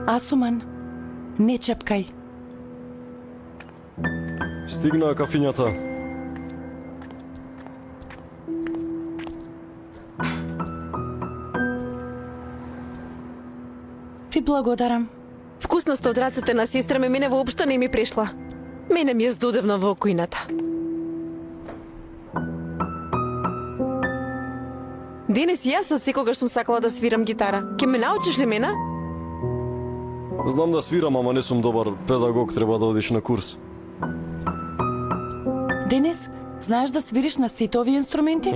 Асуман, не чепкај. Стигнаа кафињата. Ви благодарам. Вкусноста од рацете на сестра мене воопшто не ми пришла. Мене ми е здодевно во окујната. Денес јас од секогаш сум сакала да свирам гитара. Ке ме научиш ли мене? Знам да свирам, ама не сум добар педагог, треба да одиш на курс. Денис, знаеш да свириш на сите овие инструменти?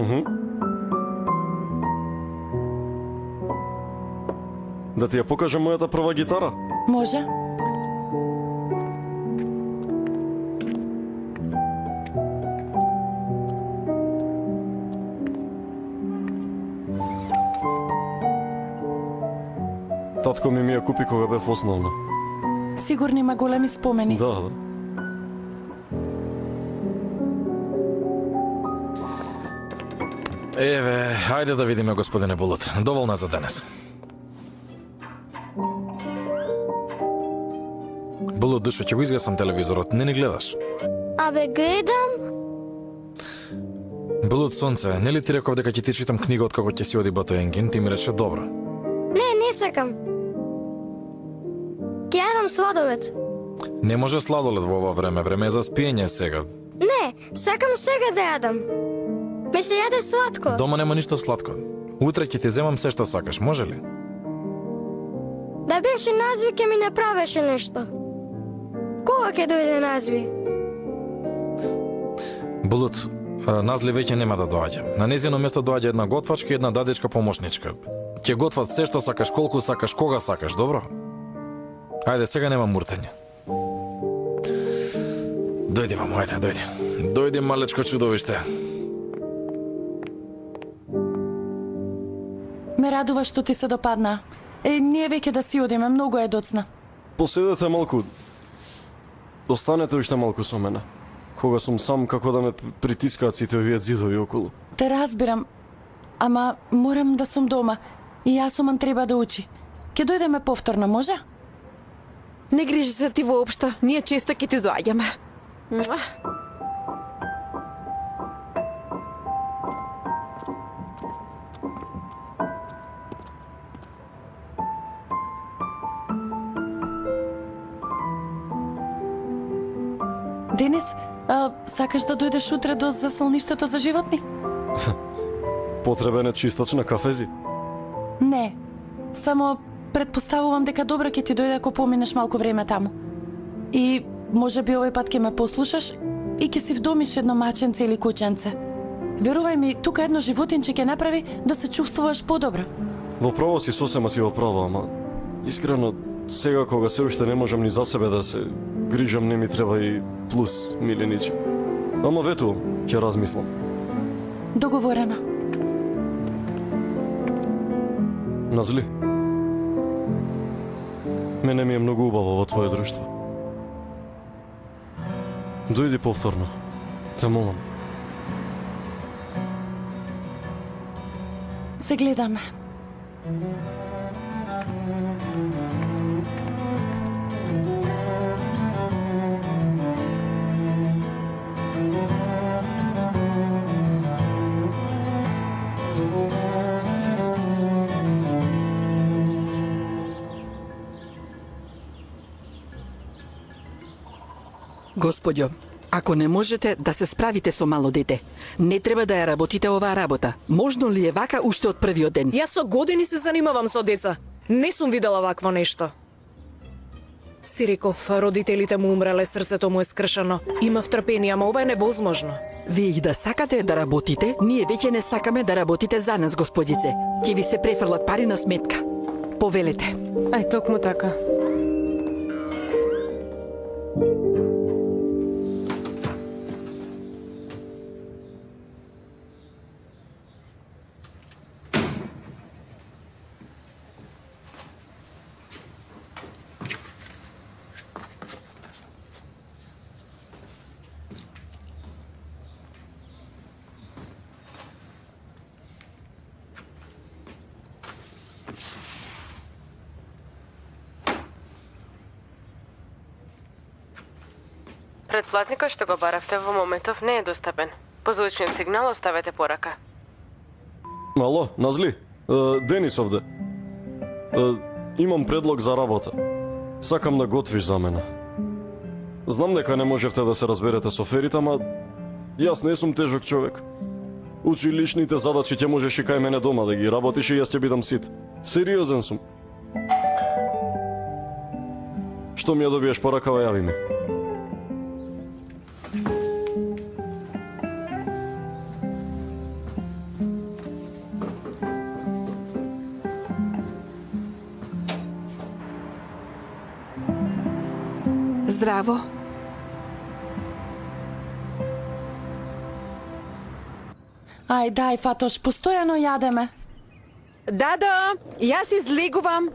Да ти ја покажам мојата прва гитара? Може. Татко ми ја купи кога бев основна. Сигурно има големи спомени. Да. Еве, хајде да видиме, господине Булут. Доволно за денес. Булут, душо, ќе го изгасам телевизорот. Не ни гледаш? Абе, гледам. Булут, сонце, нели ти реков дека ќе ти читам книга од како ќе си оди Бато Енгин? Ти ми рече добро. Не сакам. Ќе јадам сладолед. Не може сладолед во ова време. Време е за спиење сега. Не, сакам сега да јадам. Ме се јаде сладко. Дома нема ништо сладко. Утре ќе ти земам се што сакаш, може ли? Да беше Назви, ќе ми направеше нешто. Кога ќе дојде Назви? Булут, Назли веќе нема да доаѓа. На незино место доаѓа една готвачка и една дадечка помошничка. Ќе готват се што сакаш, колку сакаш, кога сакаш, добро? Ајде, сега нема муртење. Дојди вам, ајде, дојди. Дојди, малечко чудовиште. Ме радува што ти се допадна. Ние веќе да си одиме, многу е доцна. Поседете малку. Останете уште малку со мене. Кога сум сам, како да ме притискаат сите овие ѕидови околу. Те разбирам, ама морам да сум дома. И Асуман треба да учи. Ке дојдеме повторно, може? Не грижи се ти воопшто. Ние често ќе ти доаѓаме. Денис, сакаш да дојдеш утре до засолништето за животни? Потребен е чистач на кафези? Не, само предпоставувам дека добро ќе ти дојде ако поминеш малку време таму. И може би овој пат ќе ме послушаш и ќе си вдомиш едно маченце или кученце. Верувај ми, тука едно животинче ќе направи да се чувствуваш подобро. Во право си, сосема си во право, ама искрено, сега кога се уште не можам ни за себе да се грижам, не ми треба и плюс милениче. Ама ветувам, ќе размислам. Договорено. Назли, мене ми е многу убаво во твое друштво. Дојди повторно, те молам. Се гледаме. Господјо, ако не можете да се справите со мало дете, не треба да ја работите оваа работа. Можно ли е вака уште од првиот ден? Јас со години се занимавам со деца. Не сум видела вакво нешто. Си реков, родителите му умреле, срцето му е скршено. Имав трпение, ама ова е невозможно. Вие и да сакате да работите, ние веќе не сакаме да работите за нас, господице. Ќе ви се префрлат пари на сметка. Повелете. Ај, токму така. Предплатникот што го баравте во моментов не е достапен. По звучниот сигнал оставете порака. Ало, Назли, Денис овде. Имам предлог за работа. Сакам да готвиш за мене. Знам дека не можевте да се разберете со Ферит, ама јас не сум тежок човек. Училишните задачи ќе можеш и кај мене дома да ги работиш и јас ќе бидам сит. Сериозен сум. Што ми ја добиеш поракава, јави ми. Здраво. Ај, дај, Фатош, постојано јадеме. Да, јас излегувам.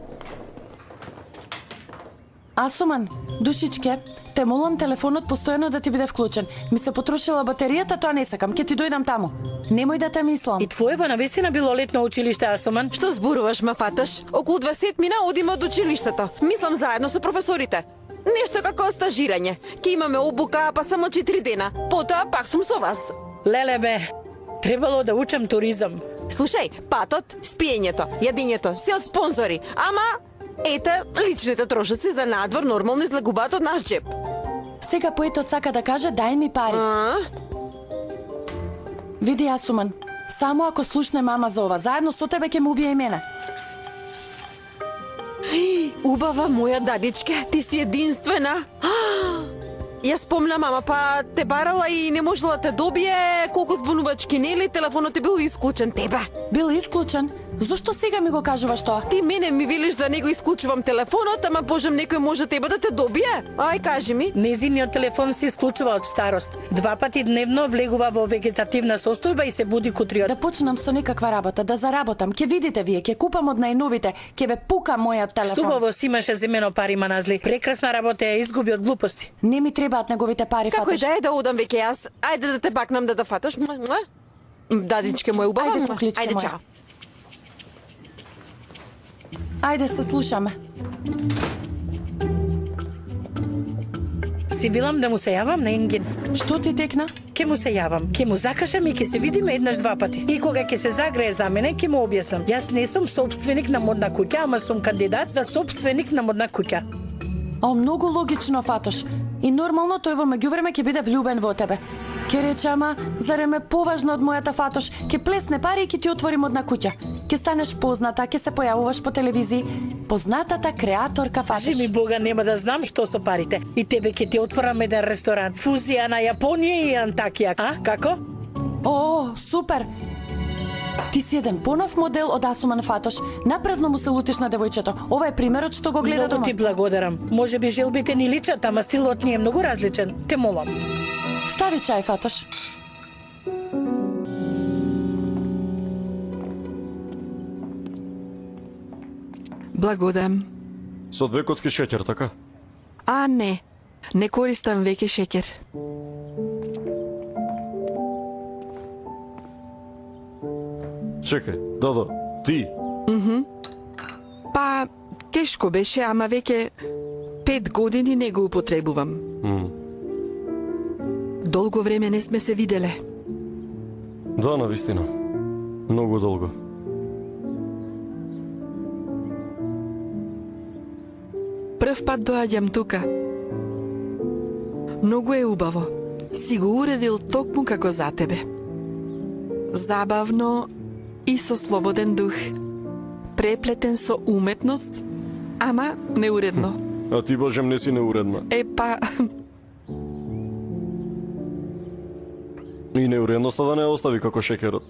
Асуман, душичке, те молам телефонот постојано да ти биде вклучен. Ми се потрошила батеријата, тоа не сакам, ќе ти дојдам таму. Немој да те мислам. И твоево навистина било летно училиште, Асуман? Што зборуваш, ма Фатош? Околу 20 мина одиме од училиштето. Мислам заедно со професорите. Нешто како стажирање. Ке имаме обука, па само 4 дена. Потоа пак сум со вас. Леле бе, требало да учам туризам. Слушај, патот, спиењето, јадењето, се од спонзори. Ама, ете, личните трошоци за надвор нормално излегуваат од наш джеб. Сега поетот сака да каже дај ми пари. Види, Асуман, само ако слушне мама за ова, заедно со тебе ќе му убие и мене. Убава моја дадичке, ти си единствена. Ја спомнам, мама, па те барала и не можела те добие, колку збунувачки нели, телефонот е бил исклучен тебе. Бил исклучен? Зошто сега ми го кажуваш тоа? Ти мене ми велиш да не го исклучувам телефонот, ама божем некој може тебе да те добие. Ај, кажи ми. Незиниот телефон се исклучува од старост. 2 пати дневно влегува во вегетативна состојба и се буди кутриот. Да почнам со некаква работа, да заработам. Ќе видите вие, ќе купам од најновите, ќе ве пука мојот телефон. Штубаво си имаше земено пари, Маназли. Прекрасна работа ја изгуби од глупости. Не ми требаат неговите пари, Како Фатош. и да е да одам веќе јас. Ајде да те бакнам да Фатош. Дадичке мој убава. Ајде, кукличке Ајде, моја. чао. Ајде се слушаме. Си вилам да му се јавам на Енгин. Што ти текна? Ке му се јавам, ке му закажам и ке се видиме еднаш 2 пати. И кога ќе се загрее за мене, ке му објаснам. Јас не сум собственик на модна куќа, ама сум кандидат за собственик на модна куќа. О, многу логично, Фатош. И нормално тој во меѓувреме ќе биде влюбен во тебе. Ке рече, ама, зарем е поважно од мојата Фатош? Ке плесне пари и ке ти отвори модна куќа. Ке станеш позната, ке се појавуваш по телевизии. Познатата креаторка Фатош. Жи ми Бога, нема да знам што со парите. И тебе ке ти отворам еден ресторан. Фузија на Јапонија и Антакија. А, како? О, супер! Ти си еден понов модел од Асуман Фатош. Напразно му се лутиш на девојчето. Ова е примерот што го гледа Многу дома. ти благодарам. Може би желбите ни личат, ама стилот ни е многу различен. Те молам. Стави чај, Фатош. Благодам. Со 2 коцки шеќер, така? А, не. Не користам веќе шеќер. Чекај, Дадо, ти? Па, тешко беше, ама веќе 5 години не го употребувам. Долго време не сме се виделе. Да, навистина. Многу долго. Прв пат доаѓам тука. Многу е убаво. Си го уредил токму како за тебе. Забавно и со слободен дух. Преплетен со уметност, ама неуредно. А ти, Божем, не си неуредна. Епа, И неуредноста да не остави како шеќерот.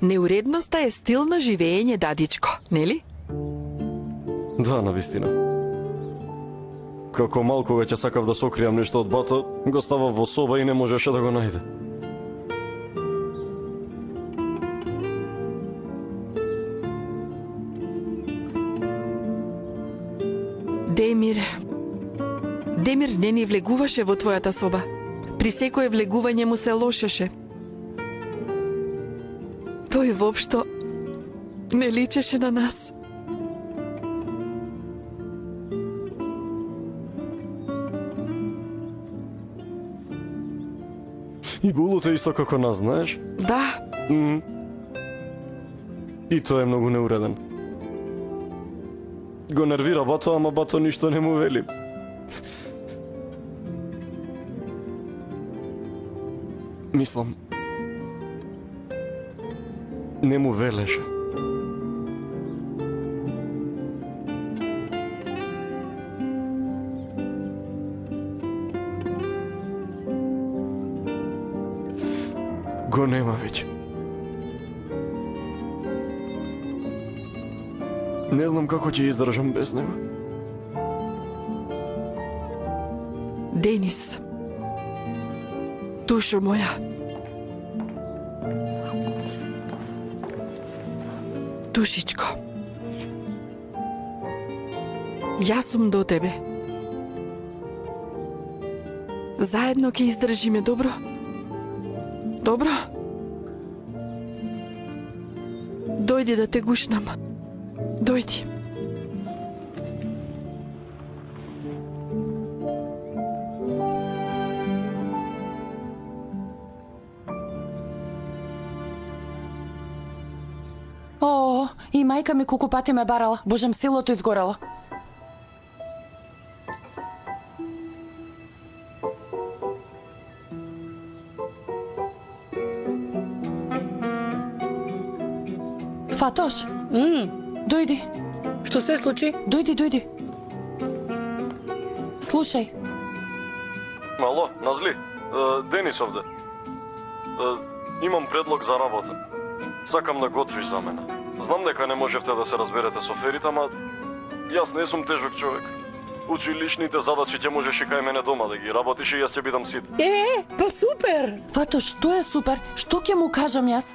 неуредноста е стил на живење, дадичко, нели? Да, навистина. Како мал кога ќе сакав да сокријам нешто од бато, го ставав во соба и не можеше да го најде. Демир не ни влегуваше во твојата соба. При секое влегување му се лошеше. Тој воопшто не личеше на нас. И Булут е исто како нас, знаеш? Да, И тој е многу неуреден. Го нервира бато, ама бато ништо не му вели. Мислам, не му велеше. Го нема веќе. Не знам како ќе издржам без него. Денис. Душо моја. Душичко. Јас сум до тебе. Заедно ќе издржиме, добро? Добро? Дојди да те гушнам. Дојди. О, и мајка ми колку пати ме барала. Божем, селото изгорело. Фатош, дојди. Што се случи? Дојди. Слушај, Ало, Назли, Денис овде. Имам предлог за работа. Сакам да готвиш за мене. Знам дека не можевте да се разберете со Ферит, ама јас не сум тежок човек. Училишните задачи ќе можеш и кај мене дома да ги работиш и јас ќе бидам сит. Па супер! Фатош, што е супер? Што ќе му кажам јас?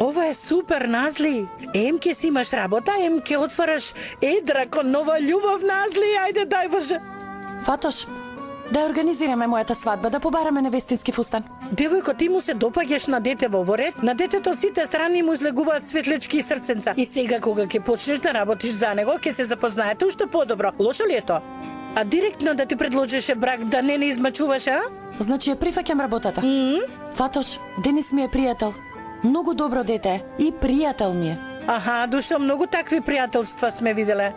Ова е супер, Назли. Ем ке си имаш работа, ем ке отвораш едра кон нова љубов, Назли. Ајде, дај Боже. Фатош, да организираме мојата свадба, да побараме невестински фустан. Девојко, ти му се допаѓаш на дете во ред. На детето од сите страни му излегуваат светлички и срценца. И сега кога ќе почнеш да работиш за него, ќе се запознаете уште подобро. Лошо ли е тоа? А директно да ти предложеше брак, да не измачуваше, а? Значи ја прифаќам работата. Фатош, Денис ми е пријател. Многу добро дете е и пријател ми е. Аха, душо, многу такви пријателства сме виделе.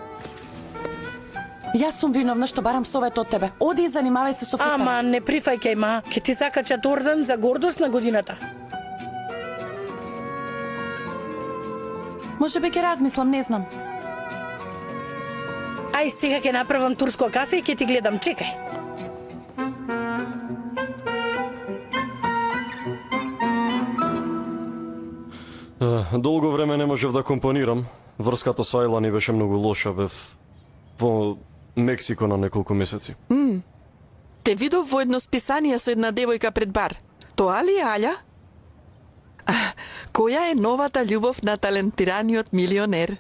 Јас сум виновна што барам совет од тебе. Оди и занимавај се со фустан. Ама не прифаќај, ма. Ке ти закачат орден за гордост на годината. Може би ќе размислам, не знам. Ај, сега ќе направам турско кафе и ќе ти гледам. Чекај. Долго време не можев да компонирам. Врската со Ајла ни беше многу лоша. Бев во Мексико на неколку месеци. Те видов во едно списание со една девојка пред бар. Тоа ли е Аља? Која е новата љубов на талентираниот милионер?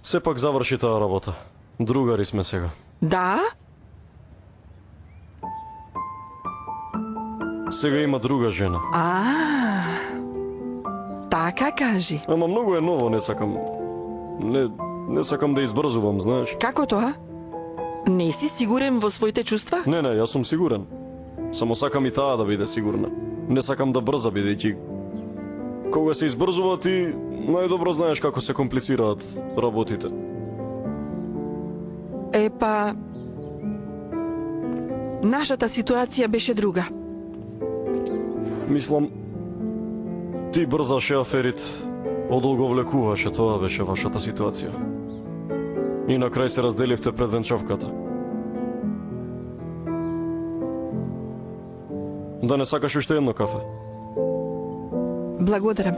Сепак заврши таа работа. Другари сме сега. Да? Сега има друга жена. Така кажи. Ама многу е ново, не сакам. Не сакам да избрзувам, знаеш. Како тоа? Не си сигурен во своите чувства? Не, јас сум сигурен. Само сакам и таа да биде сигурна. Не сакам да брза, бидејќи кога се избрзува ти најдобро знаеш како се комплицираат работите. Епа, нашата ситуација беше друга. Мислам, ти брзаше аферит, одолго влекуваше, тоа беше вашата ситуација. И на крај се разделивте пред венчавката. Да не сакаш уште едно кафе? Благодарам.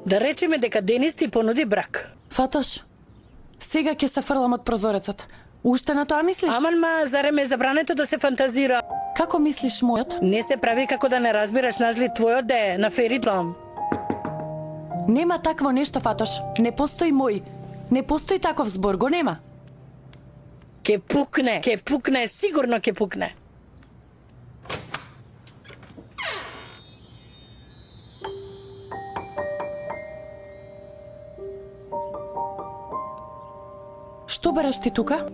Да речеме дека Денис ти понуди брак. Фатош, сега ќе се фрлам од прозорецот. Уште на тоа мислиш? Аман, ма, зарем е забрането да се фантазира? Како мислиш мојот? Не се прави како да не разбираш назли твојот да е на Феритлам. Нема такво нешто, Фатош. Не постои мој. Не постои таков збор, го нема. Ке пукне, сигурно ке пукне. Што бараш ти тука?